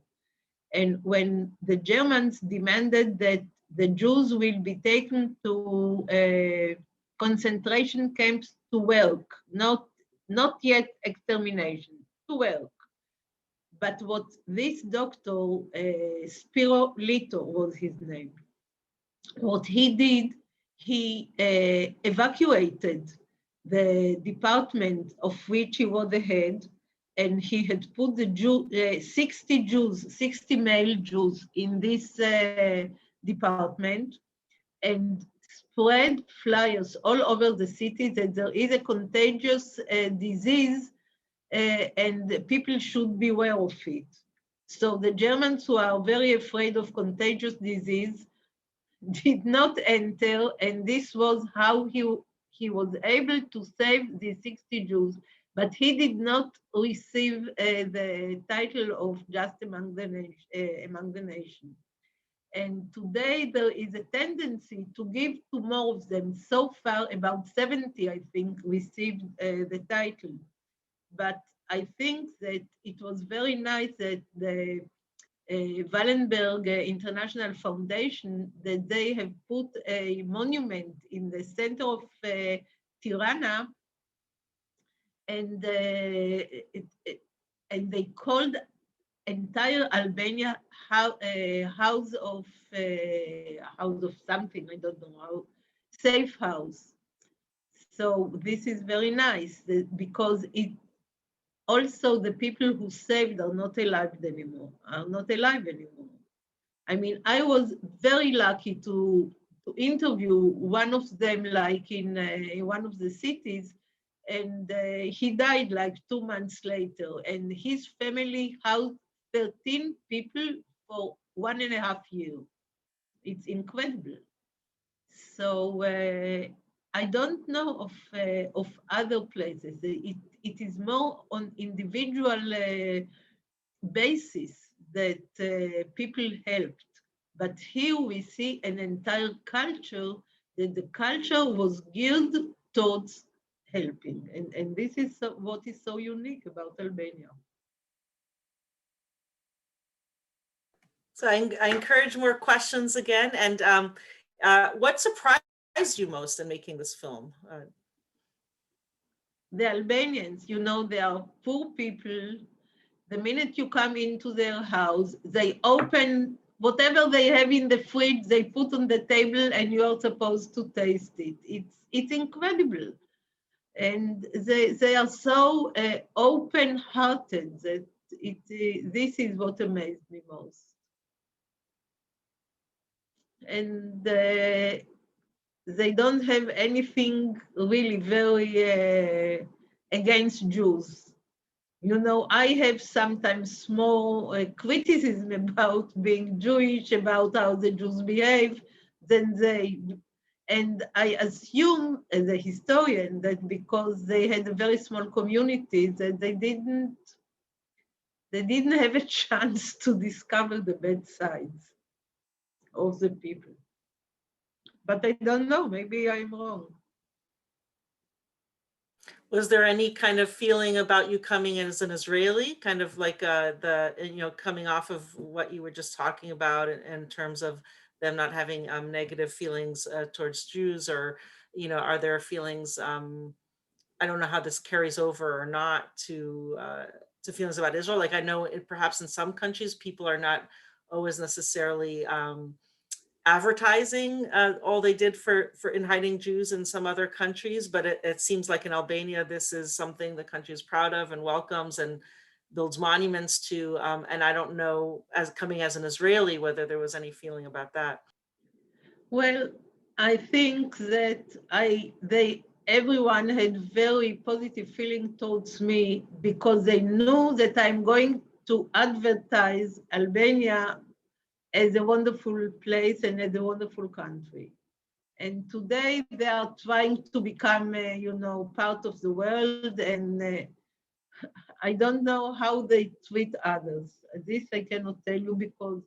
And when the Germans demanded that the Jews will be taken to concentration camps to work, not yet extermination, to work. But what this doctor, Spiro Lito was his name, what he did, he evacuated the department of which he was the head, and he had put the 60 male Jews in this department, and spread flyers all over the city that there is a contagious disease and people should be aware of it. So the Germans, who are very afraid of contagious disease, did not enter, and this was how he was able to save the 60 Jews, but he did not receive the title of just among the nation. And today there is a tendency to give to more of them. So far, about 70, I think, received the title. But I think that it was very nice that the Wallenberg International Foundation, that they have put a monument in the center of Tirana, and they called entire Albania house of something, I don't know how, safe house. So this is very nice because it also the people who saved are not alive anymore. I mean, I was very lucky to interview one of them, like in one of the cities, and he died like 2 months later, and his family housed 13 people for 1.5 years. It's incredible. So I don't know of other places. It is more on individual basis that people helped. But here we see an entire culture, that the culture was geared towards helping. And this is what is so unique about Albania. So I encourage more questions again. And what surprised you most in making this film? The Albanians, they are poor people. The minute you come into their house, they open whatever they have in the fridge, they put on the table, and you are supposed to taste it. It's incredible. And they are so open-hearted that this is what amazed me most. And they don't have anything really very against Jews. I have sometimes small criticism about being Jewish, about how the Jews behave, and I assume as a historian that because they had a very small community, that they didn't have a chance to discover the bad sides. of the people. But I don't know, maybe I'm wrong. Was there any kind of feeling about you coming in as an Israeli, kind of like coming off of what you were just talking about in terms of them not having negative feelings towards Jews, or, are there feelings, I don't know how this carries over or not to feelings about Israel. Like, I know perhaps in some countries, people are not always necessarily advertising all they did for in hiding Jews in some other countries, but it seems like in Albania, this is something the country is proud of and welcomes and builds monuments to. And I don't know, as coming as an Israeli, whether there was any feeling about that. Well, I think that everyone had very positive feeling towards me because they knew that I'm going to advertise Albania as a wonderful place and as a wonderful country. And today they are trying to become, part of the world, and I don't know how they treat others. This I cannot tell you because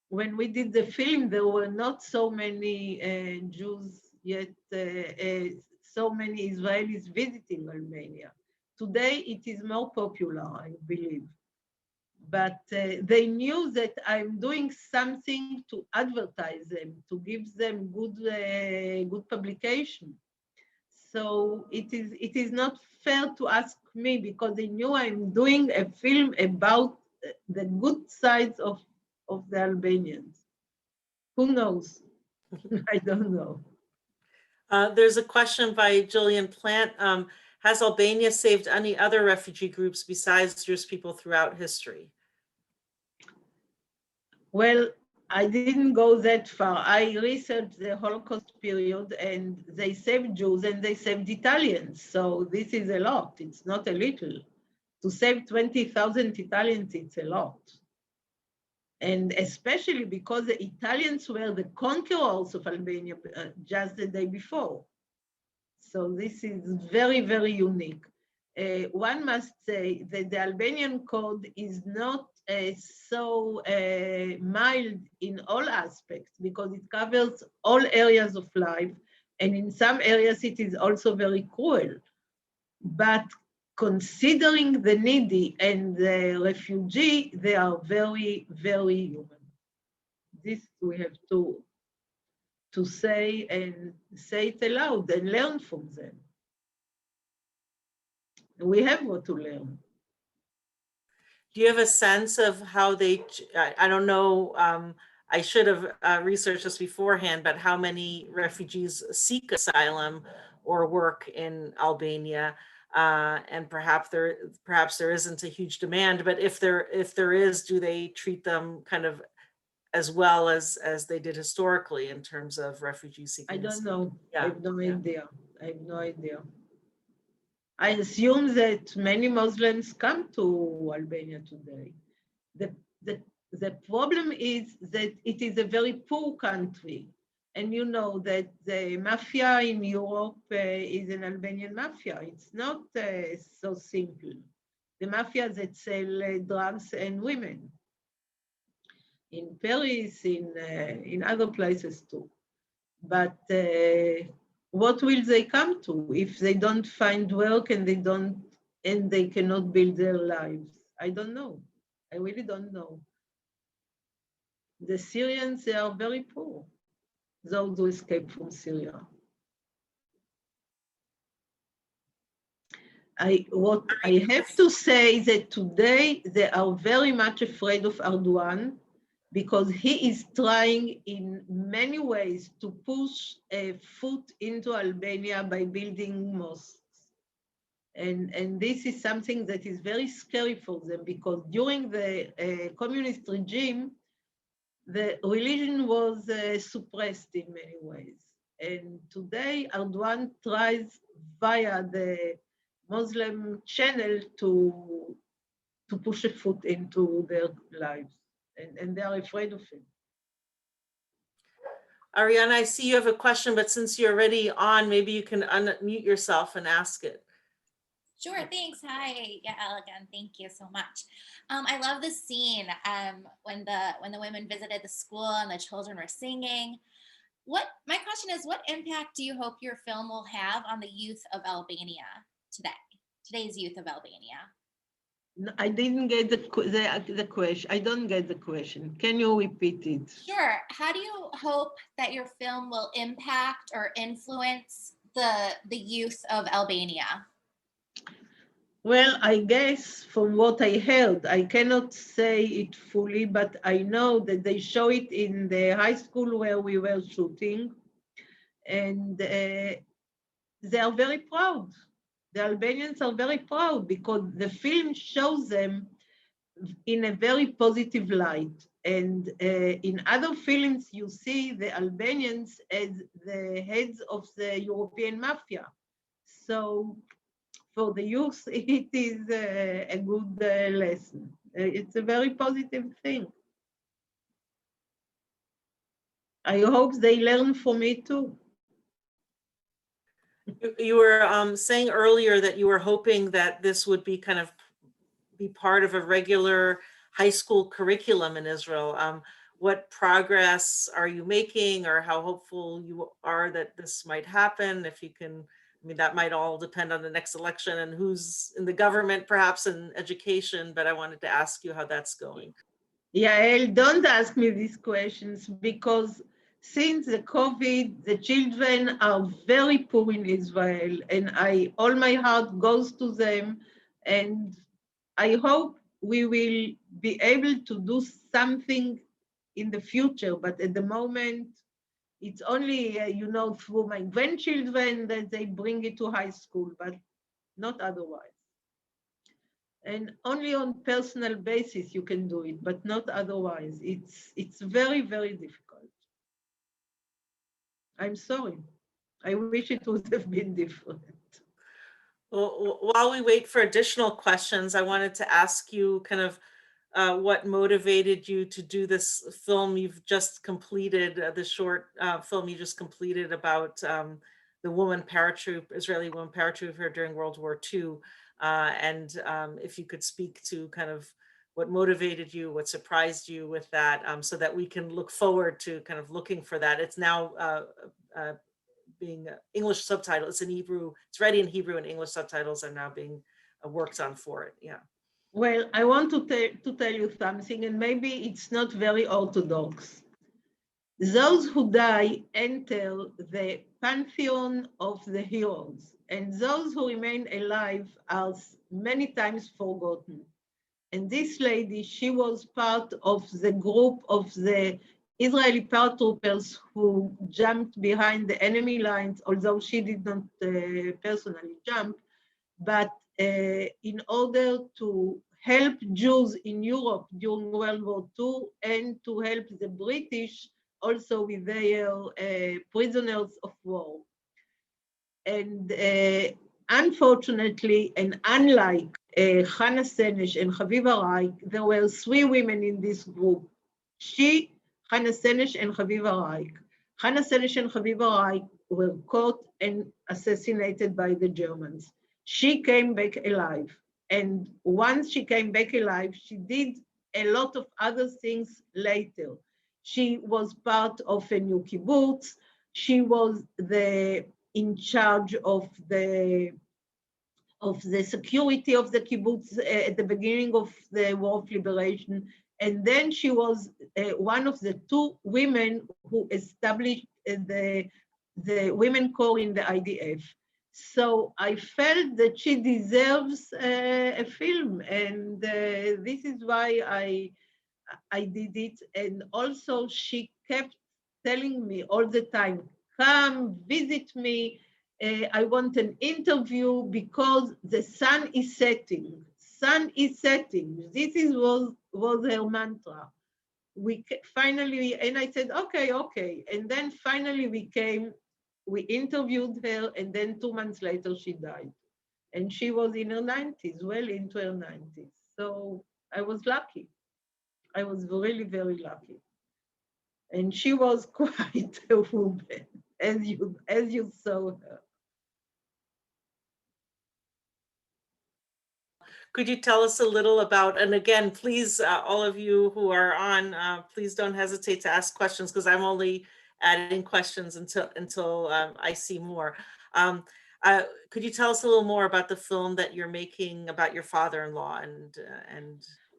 when we did the film, there were not so many Jews yet, so many Israelis visiting Albania. Today it is more popular, I believe. But they knew that I'm doing something to advertise them, to give them good publication. So it is not fair to ask me because they knew I'm doing a film about the good sides of the Albanians. Who knows? I don't know. There's a question by Jillian Plant. Has Albania saved any other refugee groups besides Jewish people throughout history? Well, I didn't go that far. I researched the Holocaust period and they saved Jews and they saved Italians. So this is a lot. It's not a little. To save 20,000 Italians, it's a lot. And especially because the Italians were the conquerors of Albania just the day before. So this is very, very unique. One must say that the Albanian Code is not so mild in all aspects because it covers all areas of life. And in some areas, it is also very cruel. But considering the needy and the refugee, they are very, very human. This we have to say and say it aloud and learn from them. We have what to learn. Do you have a sense of how they, I don't know, I should have researched this beforehand, but how many refugees seek asylum or work in Albania? And perhaps there isn't a huge demand, but if there is, do they treat them kind of as well as they did historically in terms of refugee seeking? I don't know. Yeah. I have no idea. I have no idea. I assume that many Muslims come to Albania today. The problem is that it is a very poor country. And you know that the mafia in Europe is an Albanian mafia. It's not so simple. The mafia that sell drugs and women in Paris, in other places too. But what will they come to if they don't find work and they cannot build their lives? I don't know. I really don't know. The Syrians, they are very poor, those who escaped from Syria. What I have to say is that today they are very much afraid of Erdogan because he is trying in many ways to push a foot into Albania by building mosques. And this is something that is very scary for them because during the communist regime, the religion was suppressed in many ways. And today, Erdogan tries via the Muslim channel to push a foot into their lives. And they are afraid of him. Ariana, I see you have a question, but since you're already on, maybe you can unmute yourself and ask it. Sure, thanks. Hi, Yael again. Thank you so much. I love the scene when the women visited the school and the children were singing. My question is, what impact do you hope your film will have on the youth of Albania today's youth of Albania? No, I didn't get the question. I don't get the question. Can you repeat it? Sure. How do you hope that your film will impact or influence the youth of Albania? Well, I guess from what I heard, I cannot say it fully, but I know that they show it in the high school where we were shooting, and they are very proud. The Albanians are very proud because the film shows them in a very positive light. And in other films, you see the Albanians as the heads of the European mafia. So for the youth, it is a good lesson. It's a very positive thing. I hope they learn from it too. You were saying earlier that you were hoping that this would be be part of a regular high school curriculum in Israel. What progress are you making, or how hopeful you are that this might happen? If you can, I mean, that might all depend on the next election and who's in the government, perhaps in education, but I wanted to ask you how that's going. Yael, don't ask me these questions because since the COVID, the children are very poor in Israel, and all my heart goes to them, and I hope we will be able to do something in the future, but at the moment, it's only, through my grandchildren that they bring it to high school, but not otherwise. And only on personal basis you can do it, but not otherwise. It's very, very difficult. I'm sorry. I wish it would have been different. Well, while we wait for additional questions, I wanted to ask you what motivated you to do this film you've just completed, the short film you just completed about the Israeli woman paratrooper during World War II. And if you could speak to what motivated you, what surprised you with that, so that we can look forward to looking for that. It's now being English subtitle. It's in Hebrew. It's ready in Hebrew, and English subtitles are now being worked on for it. Yeah. Well, I want to tell you something, and maybe it's not very orthodox. Those who die enter the pantheon of the heroes, and those who remain alive are many times forgotten. And this lady, she was part of the group of the Israeli paratroopers who jumped behind the enemy lines, although she did not personally jump, but in order to help Jews in Europe during World War II and to help the British also with their prisoners of war. And unfortunately, and unlike Hannah Senesh and Haviva Reich, there were 3 women in this group. She, Hannah Senesh, and Haviva Reich. Hannah Senesh and Haviva Reich were caught and assassinated by the Germans. She came back alive. And once she came back alive, she did a lot of other things later. She was part of a new kibbutz. She was in charge of the security of the kibbutz at the beginning of the War of Liberation. And then she was one of the 2 women who established the Women Corps in the IDF. So I felt that she deserves a film, and this is why I did it. And also she kept telling me all the time, come visit me. I want an interview because the sun is setting. Sun is setting. This was her mantra. We finally, and I said, okay. And then finally we interviewed her, and then 2 months later she died. And she was in her 90s, well into her 90s. So I was lucky. I was really, very lucky. And she was quite a woman, as you saw her. Could you tell us a little about, and again, please, all of you who are on, please don't hesitate to ask questions because I'm only adding questions until I see more. Could you tell us a little more about the film that you're making about your father-in-law and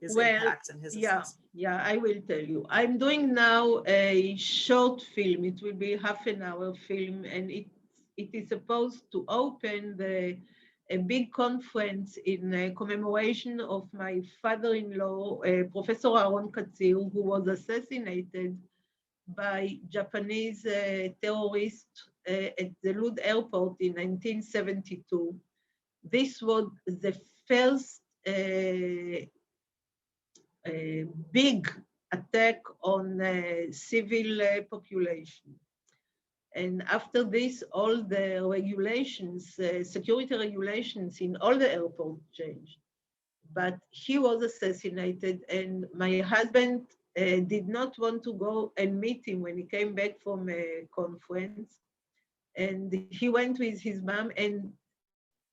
his impact and his assessment? Yeah, I will tell you. I'm doing now a short film. It will be half an hour film, and it is supposed to open a big conference in commemoration of my father-in-law, Professor Katsir, who was assassinated by Japanese terrorists at the Lod airport in 1972. This was the first big attack on civil population. And after this, all the regulations, security regulations in all the airports changed. But he was assassinated, and my husband did not want to go and meet him when he came back from a conference. And he went with his mom, and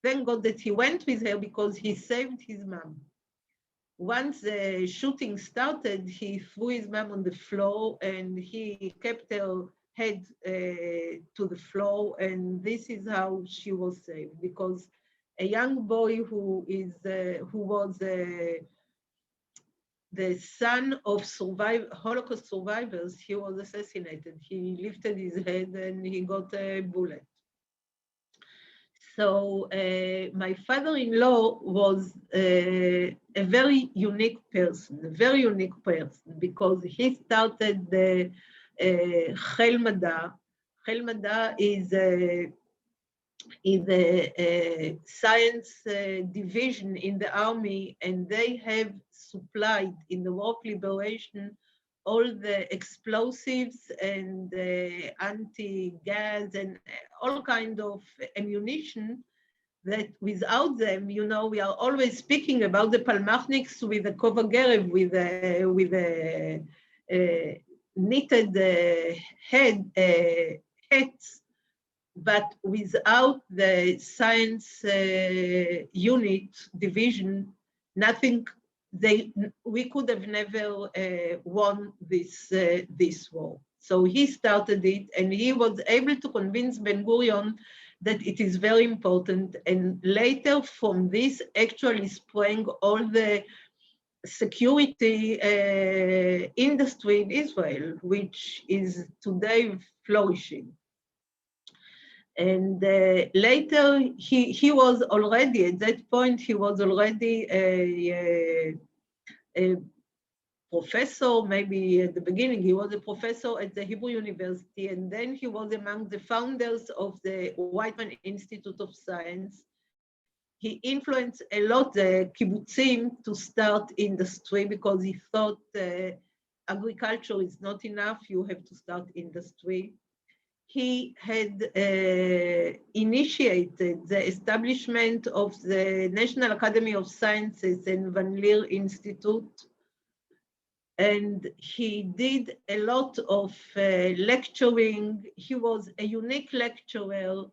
thank God that he went with her because he saved his mom. Once the shooting started, he threw his mom on the floor and he kept her head to the floor, and this is how she was saved, because a young boy who was the son of Holocaust survivors, he was assassinated. He lifted his head and he got a bullet. So my father-in-law was a very unique person, because he started the חיל מדע. חיל מדע is a science division in the army, and they have supplied in the War of Liberation all the explosives and anti-gas and all kind of ammunition that without them, you know, we are always speaking about the Palmachniks with the Kovagerev, with a knitted hats, but without the science unit division, nothing. We could have never won this war. So he started it, and he was able to convince Ben-Gurion that it is very important. And later, from this actually sprang all the security industry in Israel, which is today flourishing. And later, he was already, at that point, he was already a professor. Maybe at the beginning, he was a professor at the Hebrew University, and then he was among the founders of the Weizmann Institute of Science. He influenced a lot the kibbutzim to start industry, because he thought agriculture is not enough, you have to start industry. He had initiated the establishment of the National Academy of Sciences and Van Leer Institute. And he did a lot of lecturing. He was a unique lecturer.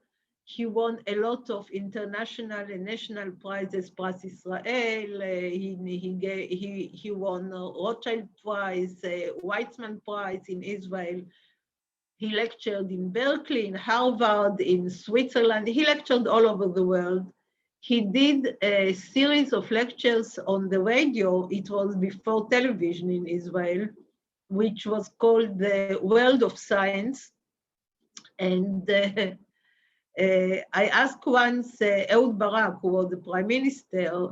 He won a lot of international and national prizes, Pras Israel. He won Rothschild Prize, Weizmann Prize in Israel. He lectured in Berkeley, in Harvard, in Switzerland. He lectured all over the world. He did a series of lectures on the radio. It was before television in Israel, which was called The World of Science. And I asked once Ehud Barak, who was the prime minister,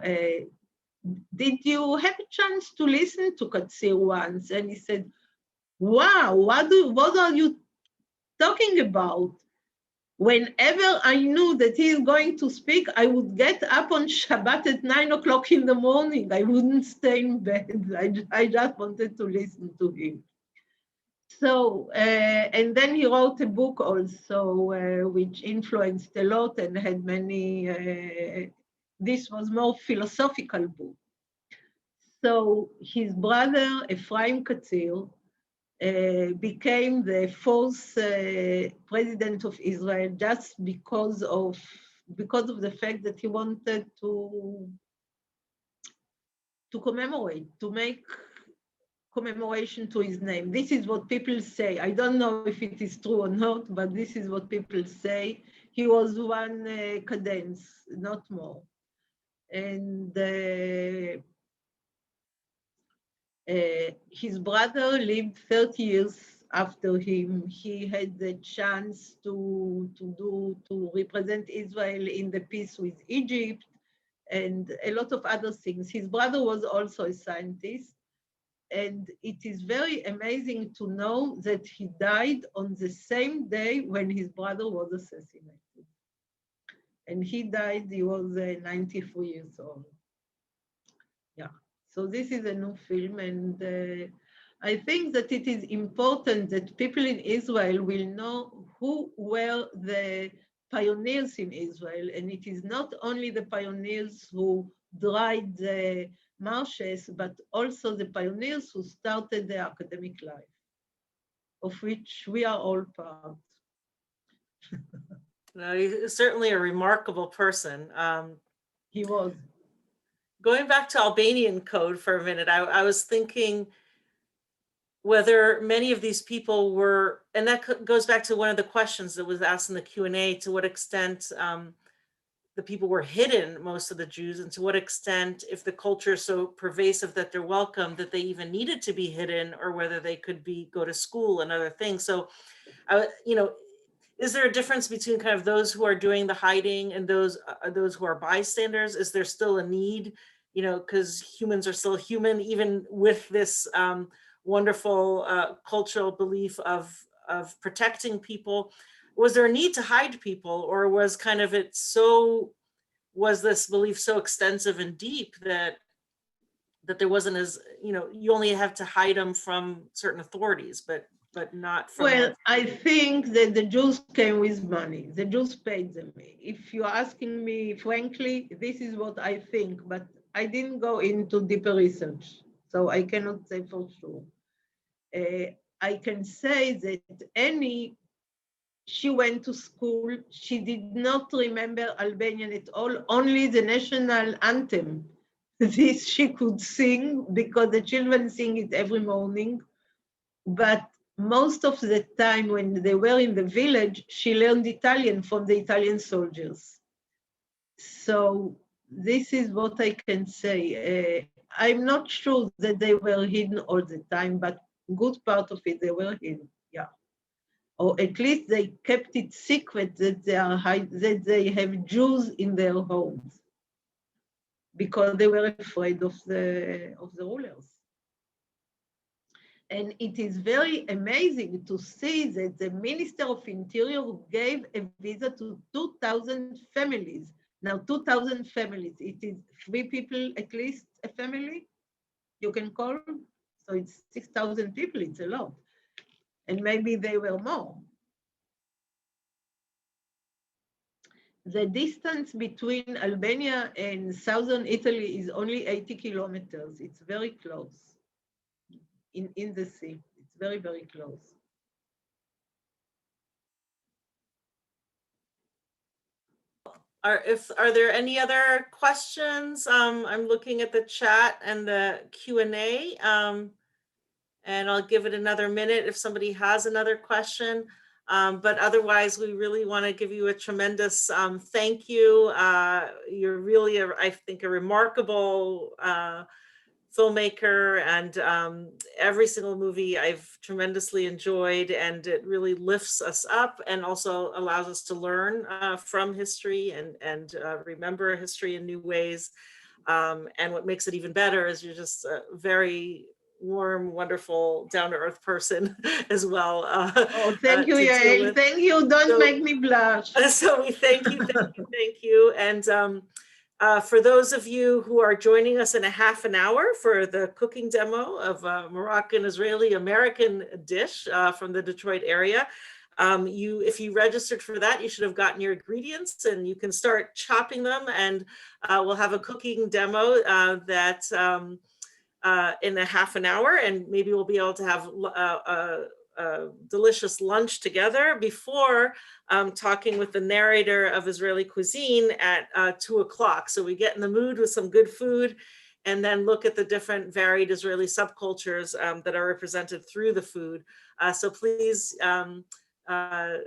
did you have a chance to listen to Katsir once? And he said, wow, what are you talking about? Whenever I knew that he is going to speak, I would get up on Shabbat at 9 o'clock in the morning. I wouldn't stay in bed. I just wanted to listen to him. So, and then he wrote a book also, which influenced a lot and had many, this was more philosophical book. So his brother, Ephraim Katzir, became the fourth president of Israel just because of the fact that he wanted to commemorate, to make commemoration to his name. This is what people say. I don't know if it is true or not, but this is what people say. He was one cadence, not more. And his brother lived 30 years after him. He had the chance to represent Israel in the peace with Egypt and a lot of other things. His brother was also a scientist. And it is very amazing to know that he died on the same day when his brother was assassinated. And he died, he was 93 years old. Yeah, so this is a new film, and I think that it is important that people in Israel will know who were the pioneers in Israel, and it is not only the pioneers who dried the marshes, but also the pioneers who started the academic life, of which we are all part. No, he's certainly a remarkable person. He was. Going back to Albanian Code for a minute, I was thinking whether many of these people were, and that goes back to one of the questions that was asked in the Q&A, to what extent the people were hidden, most of the Jews, and to what extent, if the culture is so pervasive that they're welcome, that they even needed to be hidden, or whether they could go to school and other things. So, is there a difference between kind of those who are doing the hiding and those who are bystanders? Is there still a need, because humans are still human, even with this wonderful cultural belief of protecting people? Was there a need to hide people, or was kind of was this belief so extensive and deep that there wasn't as, you only have to hide them from certain authorities, but not from... Well, I think that the Jews came with money. The Jews paid them. If you're asking me frankly, this is what I think, but I didn't go into deeper research, so I cannot say for sure. I can say that she went to school, she did not remember Albanian at all, only the national anthem. This she could sing because the children sing it every morning. But most of the time when they were in the village, she learned Italian from the Italian soldiers. So this is what I can say. I'm not sure that they were hidden all the time, but good part of it, they were hidden, yeah. Or at least they kept it secret that they have Jews in their homes, because they were afraid of the rulers. And it is very amazing to see that the Minister of Interior gave a visa to 2,000 families. Now, 2,000 families, it is 3 people at least a family you can call. So it's 6,000 people, it's a lot. And maybe they were more. The distance between Albania and southern Italy is only 80 kilometers. It's very close in the sea. It's very, very close. Are there any other questions? I'm looking at the chat and the Q&A, and I'll give it another minute if somebody has another question. But otherwise, we really want to give you a tremendous thank you. You're really, I think, a remarkable filmmaker, and every single movie I've tremendously enjoyed, and it really lifts us up and also allows us to learn from history and remember history in new ways. And what makes it even better is you're just a very warm, wonderful, down-to-earth person as well. Oh, thank you, Yael. Thank you. Don't make me blush. So we thank you, thank you. And for those of you who are joining us in a half an hour for the cooking demo of a Moroccan, Israeli, American dish from the Detroit area, if you registered for that, you should have gotten your ingredients, and you can start chopping them, and we'll have a cooking demo in a half an hour, and maybe we'll be able to have a delicious lunch together before talking with the narrator of Israeli cuisine at 2 o'clock. So we get in the mood with some good food, and then look at the different varied Israeli subcultures that are represented through the food. So please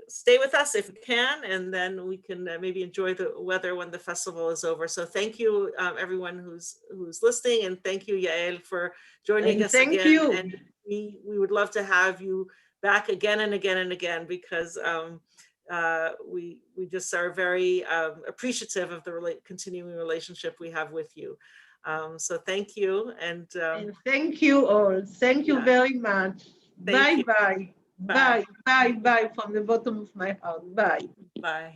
stay with us if you can, and then we can maybe enjoy the weather when the festival is over. So thank you, everyone who's listening, and thank you, Yael, for joining us Thank again. you. And we would love to have you back again and again and again, because we just are very appreciative of the continuing relationship we have with you. So thank you, and thank you all. Thank you very much. Thank you. Bye. Bye, bye, bye from the bottom of my heart. Bye. Bye.